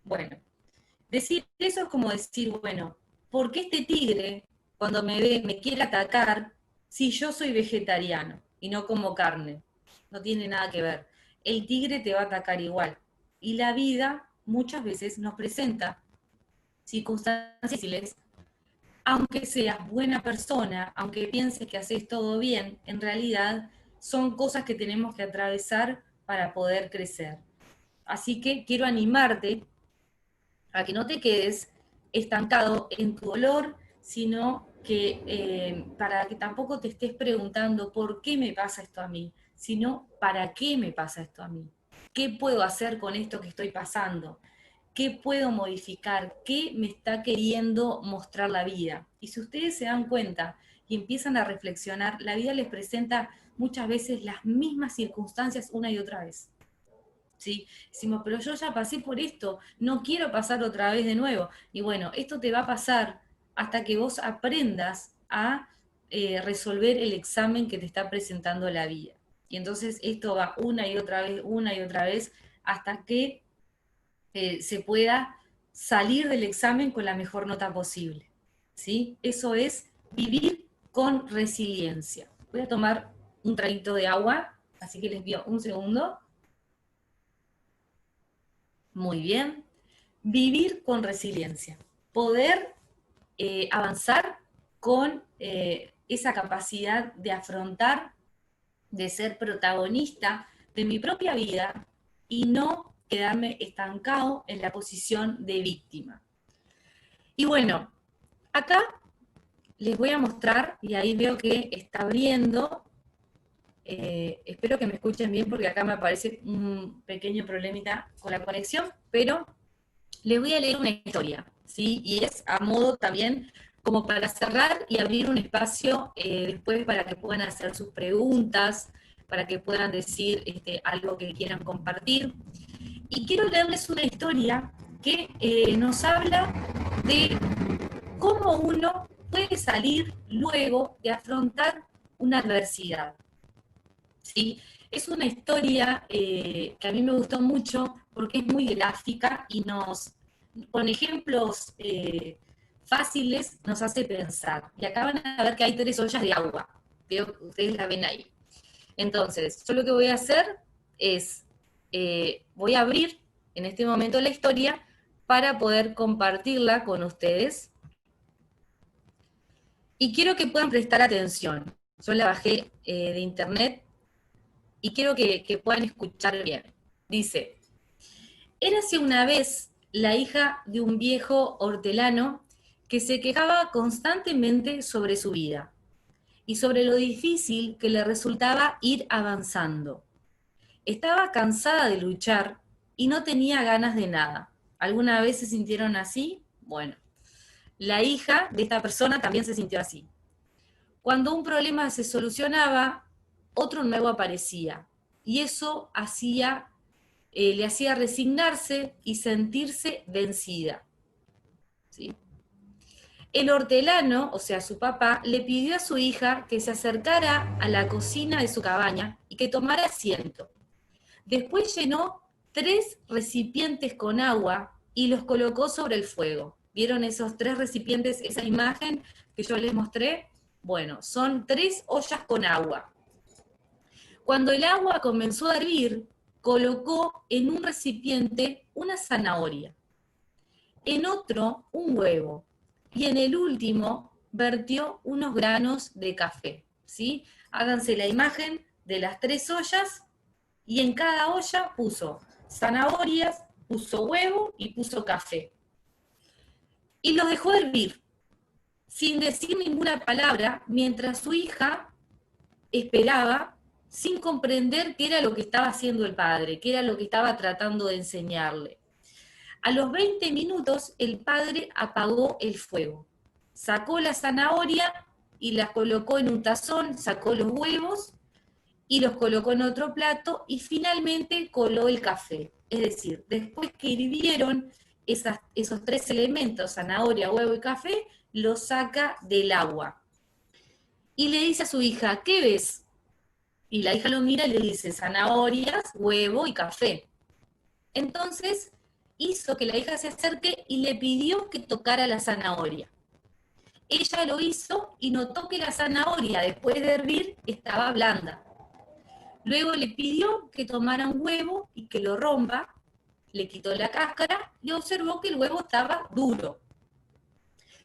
Speaker 1: Bueno, decir eso es como decir, bueno, ¿por qué este tigre, cuando me ve, me quiere atacar si yo soy vegetariano y no como carne? No tiene nada que ver. El tigre te va a atacar igual. Y la vida muchas veces nos presenta circunstancias difíciles, aunque seas buena persona, aunque pienses que haces todo bien, en realidad son cosas que tenemos que atravesar para poder crecer. Así que quiero animarte a que no te quedes estancado en tu dolor, sino que para que tampoco te estés preguntando por qué me pasa esto a mí, sino para qué me pasa esto a mí. ¿Qué puedo hacer con esto que estoy pasando? ¿Qué puedo modificar? ¿Qué me está queriendo mostrar la vida? Y si ustedes se dan cuenta y empiezan a reflexionar, la vida les presenta muchas veces las mismas circunstancias una y otra vez. ¿Sí? Decimos, pero yo ya pasé por esto, no quiero pasar otra vez de nuevo. Y bueno, esto te va a pasar hasta que vos aprendas a resolver el examen que te está presentando la vida. Y entonces esto va una y otra vez, hasta que se pueda salir del examen con la mejor nota posible. ¿Sí? Eso es vivir con resiliencia. Voy a tomar un traguito de agua, así que les pido un segundo. Muy bien. Vivir con resiliencia. Poder avanzar con esa capacidad de afrontar, de ser protagonista de mi propia vida y no quedarme estancado en la posición de víctima. Y bueno, acá les voy a mostrar, y ahí veo que está abriendo, espero que me escuchen bien porque acá me aparece un pequeño problemita con la conexión, pero les voy a leer una historia, ¿sí? Y es a modo también como para cerrar y abrir un espacio después para que puedan hacer sus preguntas, para que puedan decir algo que quieran compartir. Y quiero leerles una historia que nos habla de cómo uno puede salir luego de afrontar una adversidad. ¿Sí? Es una historia que a mí me gustó mucho porque es muy gráfica y con ejemplos fáciles nos hace pensar. Y acá van a ver que hay 3 ollas de agua. Veo que ustedes la ven ahí. Entonces, yo lo que voy a hacer es, voy a abrir en este momento la historia para poder compartirla con ustedes. Y quiero que puedan prestar atención. Yo la bajé de internet y quiero que puedan escuchar bien. Dice, érase una vez la hija de un viejo hortelano que se quejaba constantemente sobre su vida y sobre lo difícil que le resultaba ir avanzando. Estaba cansada de luchar y no tenía ganas de nada. ¿Alguna vez se sintieron así? Bueno, la hija de esta persona también se sintió así. Cuando un problema se solucionaba, otro nuevo aparecía. Y eso le hacía resignarse y sentirse vencida. ¿Sí? El hortelano, o sea, su papá, le pidió a su hija que se acercara a la cocina de su cabaña y que tomara asiento. Después llenó 3 recipientes con agua y los colocó sobre el fuego. ¿Vieron esos 3 recipientes, esa imagen que yo les mostré? Bueno, son 3 ollas con agua. Cuando el agua comenzó a hervir, colocó en un recipiente una zanahoria, en otro un huevo, y en el último vertió unos granos de café, ¿sí? Háganse la imagen de las 3 ollas, y en cada olla puso zanahorias, puso huevo y puso café. Y los dejó hervir, sin decir ninguna palabra, mientras su hija esperaba, sin comprender qué era lo que estaba haciendo el padre, qué era lo que estaba tratando de enseñarle. A los 20 minutos, el padre apagó el fuego, sacó la zanahoria y la colocó en un tazón, sacó los huevos y los colocó en otro plato y finalmente coló el café. Es decir, después que hirvieron esos 3 elementos, zanahoria, huevo y café, los saca del agua. Y le dice a su hija, ¿qué ves? Y la hija lo mira y le dice, zanahorias, huevo y café. Entonces hizo que la hija se acerque y le pidió que tocara la zanahoria. Ella lo hizo y notó que la zanahoria, después de hervir, estaba blanda. Luego le pidió que tomara un huevo y que lo rompa, le quitó la cáscara y observó que el huevo estaba duro.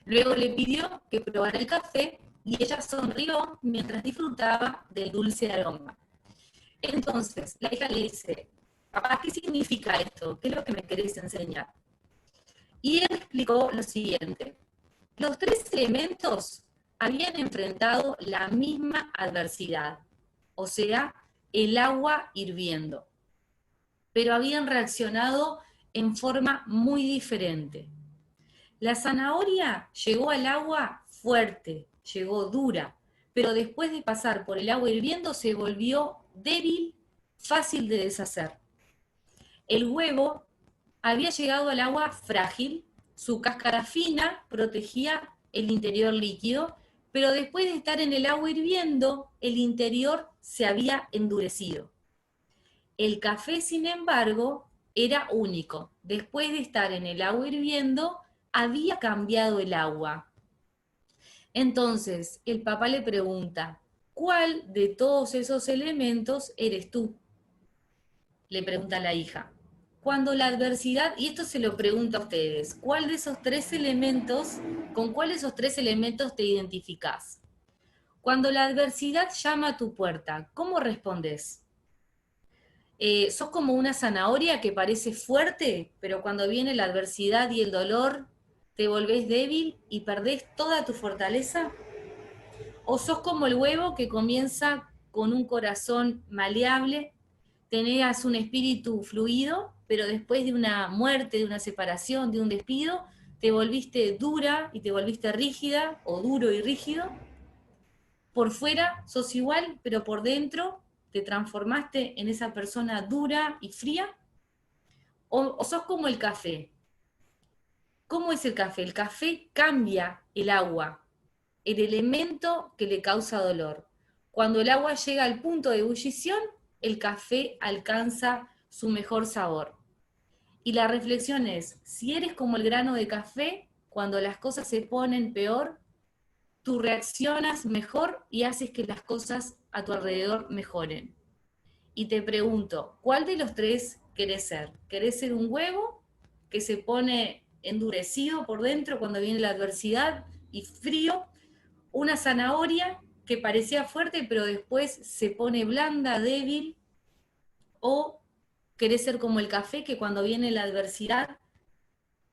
Speaker 1: Luego le pidió que probara el café y ella sonrió mientras disfrutaba del dulce aroma. Entonces, la hija le dice, papá, ¿qué significa esto? ¿Qué es lo que me querés enseñar? Y él explicó lo siguiente. Los 3 elementos habían enfrentado la misma adversidad, o sea, el agua hirviendo, pero habían reaccionado en forma muy diferente. La zanahoria llegó al agua fuerte, llegó dura, pero después de pasar por el agua hirviendo se volvió débil, fácil de deshacer. El huevo había llegado al agua frágil, su cáscara fina protegía el interior líquido, pero después de estar en el agua hirviendo, el interior se había endurecido. El café, sin embargo, era único. Después de estar en el agua hirviendo, había cambiado el agua. Entonces, el papá le pregunta, ¿cuál de todos esos elementos eres tú? Le pregunta la hija. Cuando la adversidad, y esto se lo pregunto a ustedes, ¿cuál de esos 3 elementos, con cuál de esos 3 elementos te identificás? Cuando la adversidad llama a tu puerta, ¿cómo respondes? ¿Sos como una zanahoria que parece fuerte, pero cuando viene la adversidad y el dolor, te volvés débil y perdés toda tu fortaleza? ¿O sos como el huevo que comienza con un corazón maleable, tenías un espíritu fluido, pero después de una muerte, de una separación, de un despido, te volviste dura y te volviste rígida, o duro y rígido? Por fuera sos igual, pero por dentro te transformaste en esa persona dura y fría. ¿O sos como el café? ¿Cómo es el café? El café cambia el agua, el elemento que le causa dolor. Cuando el agua llega al punto de ebullición, el café alcanza su mejor sabor. Y la reflexión es, si eres como el grano de café, cuando las cosas se ponen peor, tú reaccionas mejor y haces que las cosas a tu alrededor mejoren. Y te pregunto, ¿cuál de los 3 querés ser? ¿Querés ser un huevo que se pone endurecido por dentro cuando viene la adversidad y frío? ¿Una zanahoria que parecía fuerte pero después se pone blanda, débil? ¿O querés ser como el café que cuando viene la adversidad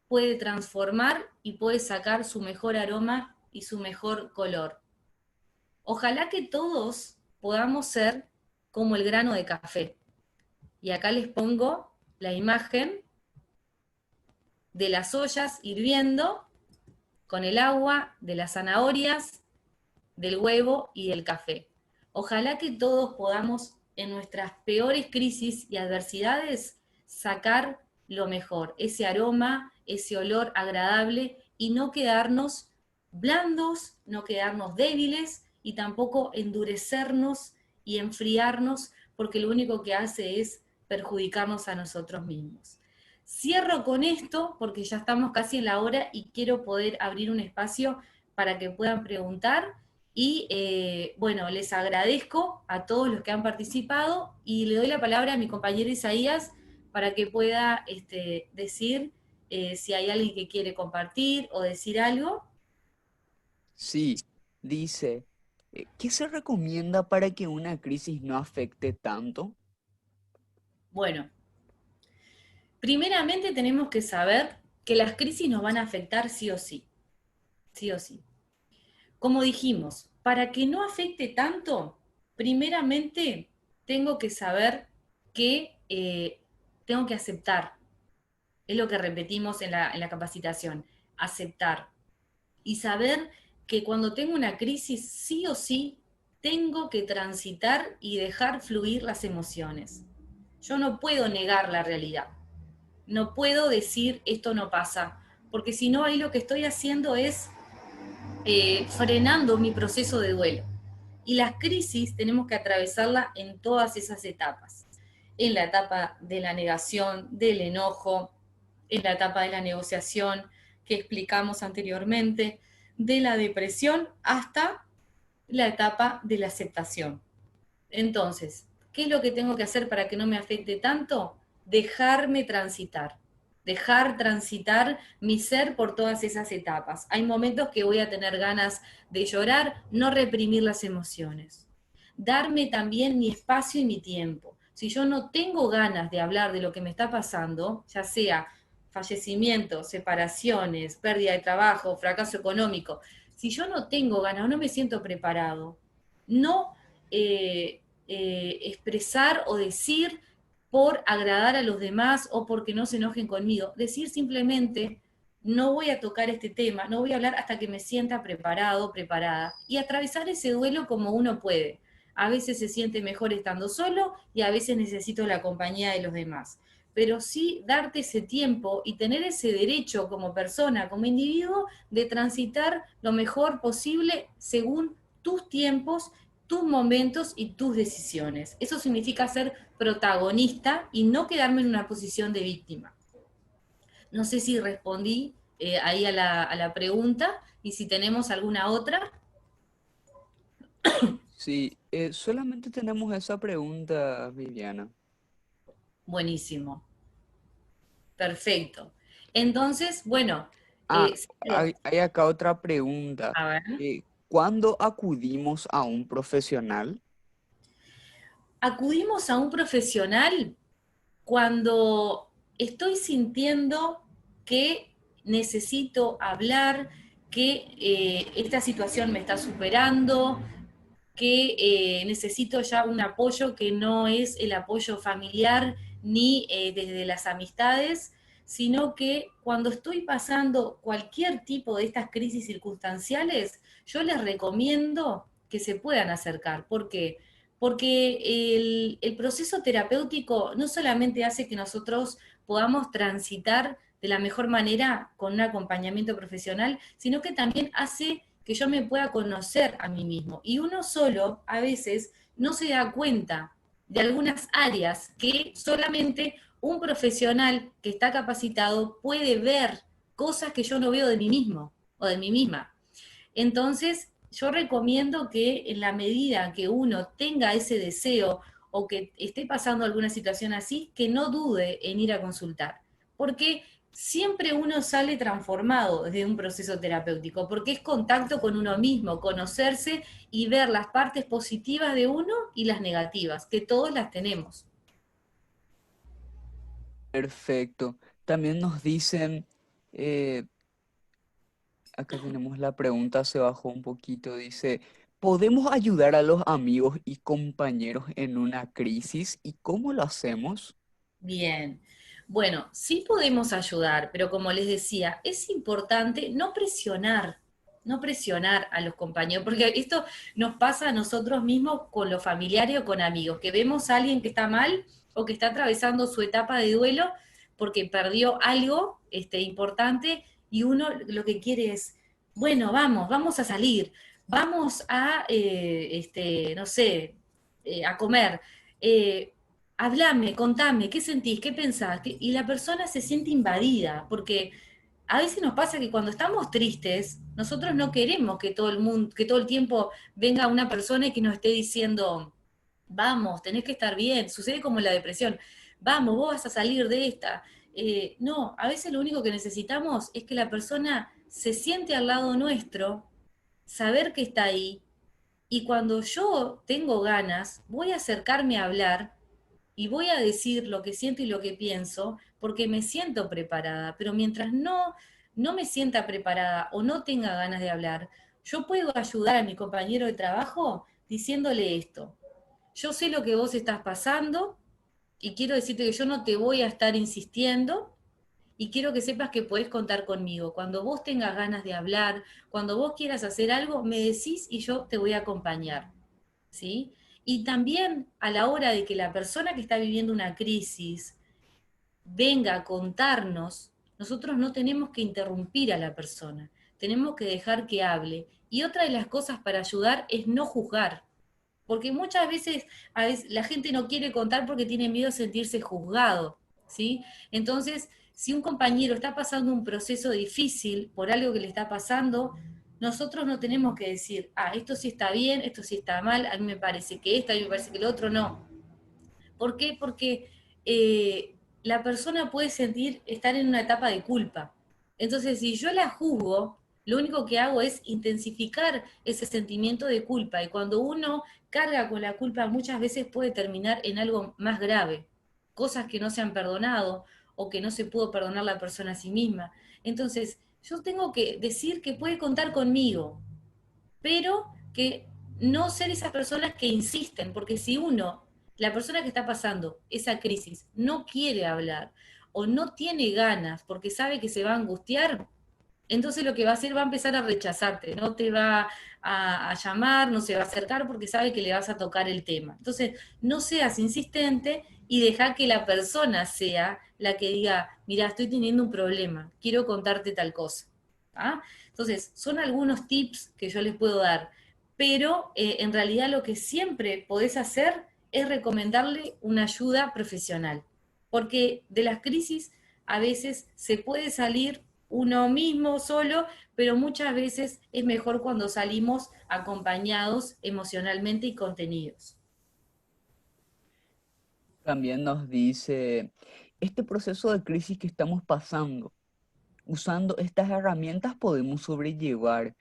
Speaker 1: puede transformar y puede sacar su mejor aroma y su mejor color? Ojalá que todos podamos ser como el grano de café. Y acá les pongo la imagen de las ollas hirviendo con el agua, de las zanahorias, del huevo y del café. Ojalá que todos podamos en nuestras peores crisis y adversidades sacar lo mejor, ese aroma, ese olor agradable y no quedarnos blandos, no quedarnos débiles y tampoco endurecernos y enfriarnos porque lo único que hace es perjudicarnos a nosotros mismos. Cierro con esto porque ya estamos casi en la hora y quiero poder abrir un espacio para que puedan preguntar. Y bueno, les agradezco a todos los que han participado y le doy la palabra a mi compañero Isaías para que pueda decir si hay alguien que quiere compartir o decir algo.
Speaker 2: Sí, dice, ¿qué se recomienda para que una crisis no afecte tanto?
Speaker 1: Bueno, primeramente tenemos que saber que las crisis nos van a afectar sí o sí, sí o sí. Como dijimos, para que no afecte tanto, primeramente tengo que saber que tengo que aceptar, es lo que repetimos en la capacitación, aceptar y saber que cuando tengo una crisis, sí o sí, tengo que transitar y dejar fluir las emociones. Yo no puedo negar la realidad, no puedo decir esto no pasa, porque si no, ahí lo que estoy haciendo es frenando mi proceso de duelo. Y las crisis tenemos que atravesarla en todas esas etapas. En la etapa de la negación, del enojo, en la etapa de la negociación que explicamos anteriormente, de la depresión hasta la etapa de la aceptación. Entonces, ¿qué es lo que tengo que hacer para que no me afecte tanto? Dejarme transitar, dejar transitar mi ser por todas esas etapas. Hay momentos que voy a tener ganas de llorar, no reprimir las emociones. Darme también mi espacio y mi tiempo. Si yo no tengo ganas de hablar de lo que me está pasando, ya sea fallecimientos, separaciones, pérdida de trabajo, fracaso económico, si yo no tengo ganas o no me siento preparado, no expresar o decir por agradar a los demás o porque no se enojen conmigo. Decir simplemente, no voy a tocar este tema, no voy a hablar hasta que me sienta preparado, preparada. Y atravesar ese duelo como uno puede. A veces se siente mejor estando solo y a veces necesito la compañía de los demás. Pero sí darte ese tiempo y tener ese derecho como persona, como individuo, de transitar lo mejor posible según tus tiempos, tus momentos y tus decisiones. Eso significa ser protagonista y no quedarme en una posición de víctima. No sé si respondí ahí a la pregunta y si tenemos alguna otra.
Speaker 2: Sí, solamente tenemos esa pregunta, Viviana.
Speaker 1: Buenísimo, perfecto. Entonces, bueno,
Speaker 2: Ah,
Speaker 1: sí,
Speaker 2: hay acá otra pregunta.
Speaker 1: a ver.
Speaker 2: ¿Cuándo acudimos a un profesional?
Speaker 1: Acudimos a un profesional cuando estoy sintiendo que necesito hablar, que esta situación me está superando, que necesito ya un apoyo que no es el apoyo familiar ni desde las amistades, sino que cuando estoy pasando cualquier tipo de estas crisis circunstanciales, yo les recomiendo que se puedan acercar. ¿Por qué? Porque el proceso terapéutico no solamente hace que nosotros podamos transitar de la mejor manera con un acompañamiento profesional, sino que también hace que yo me pueda conocer a mí mismo. Y uno solo a veces no se da cuenta de algunas áreas que solamente un profesional que está capacitado puede ver cosas que yo no veo de mí mismo o de mí misma. Entonces, yo recomiendo que en la medida que uno tenga ese deseo o que esté pasando alguna situación así, que no dude en ir a consultar. Porque siempre uno sale transformado de un proceso terapéutico, porque es contacto con uno mismo, conocerse y ver las partes positivas de uno y las negativas, que todos las tenemos.
Speaker 2: Perfecto. También nos dicen, eh, acá tenemos la pregunta, se bajó un poquito, dice, ¿podemos ayudar a los amigos y compañeros en una crisis? ¿Y cómo lo hacemos?
Speaker 1: Bien. Bueno, sí podemos ayudar, pero como les decía, es importante no presionar, no presionar a los compañeros, porque esto nos pasa a nosotros mismos con los familiares o con amigos, que vemos a alguien que está mal o que está atravesando su etapa de duelo porque perdió algo importante y uno lo que quiere es, bueno, vamos a salir, vamos a, no sé, a comer. Eh, Hablame, contame, ¿qué sentís? ¿Qué pensás? Y la persona se siente invadida, porque a veces nos pasa que cuando estamos tristes, nosotros no queremos que todo el mundo, que todo el tiempo venga una persona y que nos esté diciendo, vamos, tenés que estar bien, sucede como en la depresión, vamos, vos vas a salir de esta. No, a veces lo único que necesitamos es que la persona se siente al lado nuestro, saber que está ahí, y cuando yo tengo ganas, voy a acercarme a hablar y voy a decir lo que siento y lo que pienso porque me siento preparada, pero mientras no me sienta preparada o no tenga ganas de hablar, yo puedo ayudar a mi compañero de trabajo diciéndole esto. Yo sé lo que vos estás pasando y quiero decirte que yo no te voy a estar insistiendo y quiero que sepas que podés contar conmigo. Cuando vos tengas ganas de hablar, cuando vos quieras hacer algo, me decís y yo te voy a acompañar. ¿Sí? Y también a la hora de que la persona que está viviendo una crisis venga a contarnos, nosotros no tenemos que interrumpir a la persona, tenemos que dejar que hable. Y otra de las cosas para ayudar es no juzgar, porque muchas veces, la gente no quiere contar porque tiene miedo a sentirse juzgado, ¿sí? Entonces, si un compañero está pasando un proceso difícil por algo que le está pasando, nosotros no tenemos que decir, esto sí está bien, esto sí está mal, a mí me parece que esto, a mí me parece que lo otro, no. ¿Por qué? Porque la persona puede estar en una etapa de culpa. Entonces, si yo la juzgo, lo único que hago es intensificar ese sentimiento de culpa. Y cuando uno carga con la culpa, muchas veces puede terminar en algo más grave. Cosas que no se han perdonado o que no se pudo perdonar la persona a sí misma. Entonces, yo tengo que decir que puede contar conmigo, pero que no ser esas personas que insisten, porque si la persona que está pasando esa crisis, no quiere hablar o no tiene ganas porque sabe que se va a angustiar, entonces lo que va a hacer va a empezar a rechazarte, no te va a llamar, no se va a acercar porque sabe que le vas a tocar el tema. Entonces, no seas insistente y deja que la persona sea la que diga, mira, estoy teniendo un problema, quiero contarte tal cosa. ¿Ah? Entonces, son algunos tips que yo les puedo dar, pero en realidad lo que siempre podés hacer es recomendarle una ayuda profesional, porque de las crisis a veces se puede salir uno mismo solo, pero muchas veces es mejor cuando salimos acompañados emocionalmente y contenidos.
Speaker 2: También nos dice, este proceso de crisis que estamos pasando, usando estas herramientas podemos sobrellevar,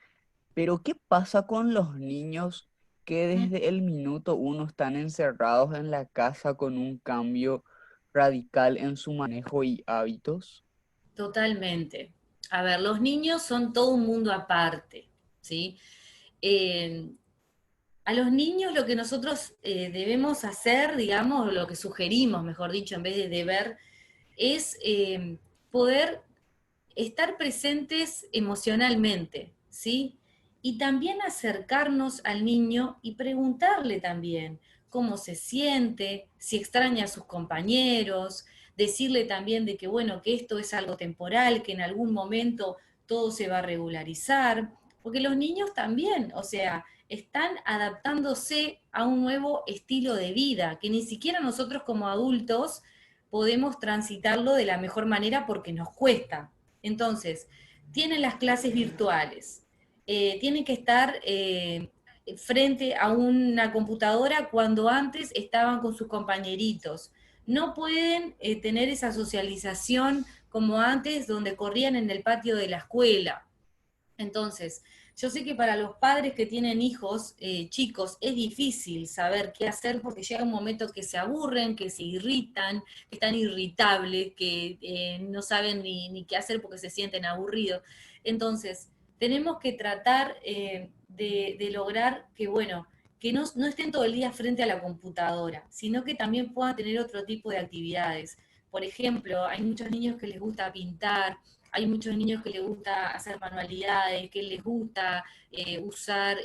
Speaker 2: pero ¿qué pasa con los niños que desde el minuto uno están encerrados en la casa con un cambio radical en su manejo y hábitos?
Speaker 1: Totalmente. A ver, los niños son todo un mundo aparte, ¿sí? Eh, a los niños lo que nosotros debemos hacer, digamos, lo que sugerimos, mejor dicho, en vez de deber, es poder estar presentes emocionalmente, ¿sí? Y también acercarnos al niño y preguntarle también cómo se siente, si extraña a sus compañeros, decirle también de que, bueno, que esto es algo temporal, que en algún momento todo se va a regularizar, porque los niños también, o sea, están adaptándose a un nuevo estilo de vida, que ni siquiera nosotros como adultos podemos transitarlo de la mejor manera porque nos cuesta. Entonces, tienen las clases virtuales, tienen que estar frente a una computadora cuando antes estaban con sus compañeritos. No pueden tener esa socialización como antes, donde corrían en el patio de la escuela. Entonces, yo sé que para los padres que tienen hijos chicos es difícil saber qué hacer porque llega un momento que se aburren, que se irritan, que están irritables, que no saben ni qué hacer porque se sienten aburridos. Entonces, tenemos que tratar de lograr que, bueno, que no estén todo el día frente a la computadora, sino que también puedan tener otro tipo de actividades. Por ejemplo, hay muchos niños que les gusta pintar, hay muchos niños que les gusta hacer manualidades, que les gusta usar,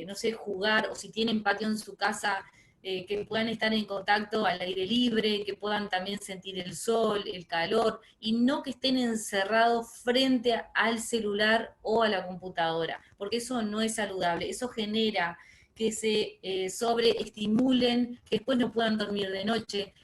Speaker 1: no sé, jugar, o si tienen patio en su casa, que puedan estar en contacto al aire libre, que puedan también sentir el sol, el calor, y no que estén encerrados frente al celular o a la computadora, porque eso no es saludable, eso genera que se sobreestimulen, que después no puedan dormir de noche.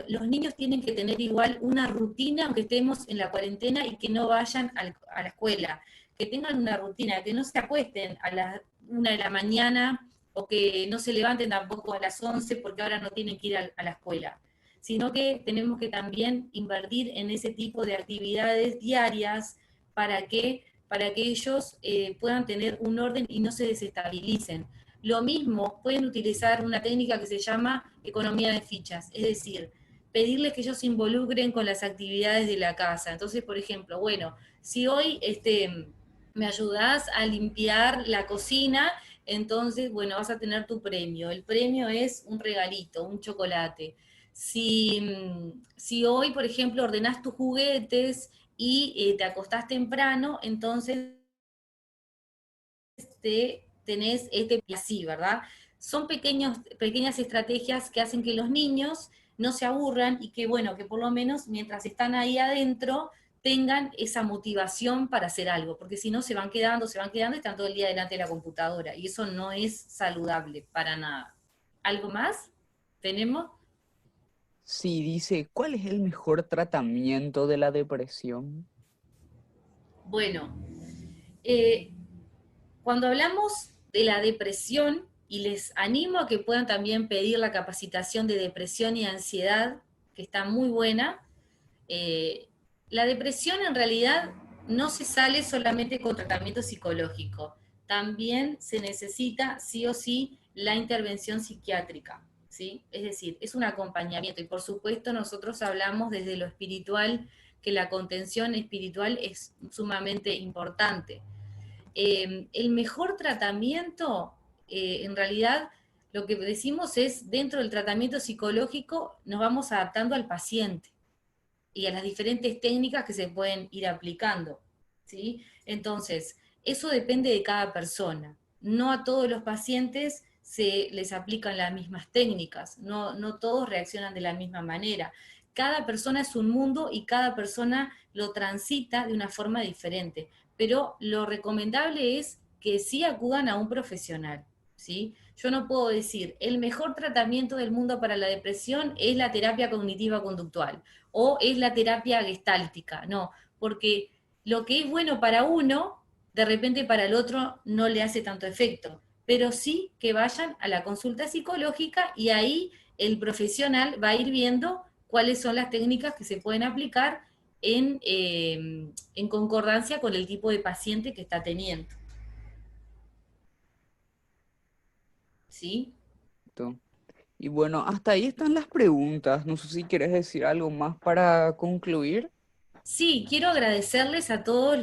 Speaker 1: Los niños tienen que tener igual una rutina, aunque estemos en la cuarentena y que no vayan a la escuela, que tengan una rutina, que no se acuesten a las 1 de la mañana o que no se levanten tampoco a las 11 porque ahora no tienen que ir a la escuela, sino que tenemos que también invertir en ese tipo de actividades diarias para que ellos puedan tener un orden y no se desestabilicen. Lo mismo, pueden utilizar una técnica que se llama economía de fichas, es decir, pedirles que ellos se involucren con las actividades de la casa. Entonces, por ejemplo, bueno, si hoy me ayudás a limpiar la cocina, entonces, bueno, vas a tener tu premio. El premio es un regalito, un chocolate. Si hoy, por ejemplo, ordenás tus juguetes y te acostás temprano, entonces tenés así, ¿verdad? Son pequeñas estrategias que hacen que los niños no se aburran y que, bueno, que por lo menos mientras están ahí adentro tengan esa motivación para hacer algo, porque si no se van quedando y están todo el día delante de la computadora, y eso no es saludable para nada. ¿Algo más? ¿Tenemos?
Speaker 2: Sí, dice, ¿cuál es el mejor tratamiento de la depresión?
Speaker 1: Bueno, eh, cuando hablamos de la depresión, y les animo a que puedan también pedir la capacitación de depresión y ansiedad, que está muy buena, eh, la depresión en realidad no se sale solamente con tratamiento psicológico, también se necesita sí o sí la intervención psiquiátrica, ¿sí? Es decir, es un acompañamiento y por supuesto nosotros hablamos desde lo espiritual, que la contención espiritual es sumamente importante. El mejor tratamiento, en realidad, lo que decimos es, dentro del tratamiento psicológico, nos vamos adaptando al paciente y a las diferentes técnicas que se pueden ir aplicando, ¿sí? Entonces, eso depende de cada persona. No a todos los pacientes se les aplican las mismas técnicas, no todos reaccionan de la misma manera. Cada persona es un mundo y cada persona lo transita de una forma diferente, pero lo recomendable es que sí acudan a un profesional, ¿sí? Yo no puedo decir, el mejor tratamiento del mundo para la depresión es la terapia cognitiva conductual o es la terapia gestáltica, no, porque lo que es bueno para uno, de repente para el otro no le hace tanto efecto, pero sí que vayan a la consulta psicológica y ahí el profesional va a ir viendo cuáles son las técnicas que se pueden aplicar en concordancia con el tipo de paciente que está teniendo. ¿Sí?
Speaker 2: Y bueno, hasta ahí están las preguntas. No sé si quieres decir algo más para concluir.
Speaker 1: Sí, quiero agradecerles a todos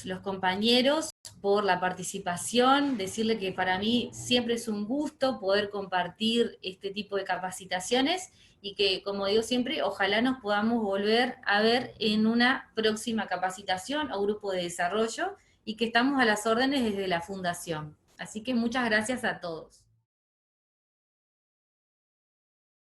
Speaker 1: los compañeros por la participación, decirle que para mí siempre es un gusto poder compartir este tipo de capacitaciones y que, como digo siempre, ojalá nos podamos volver a ver en una próxima capacitación o grupo de desarrollo y que estamos a las órdenes desde la Fundación. Así que muchas gracias a todos.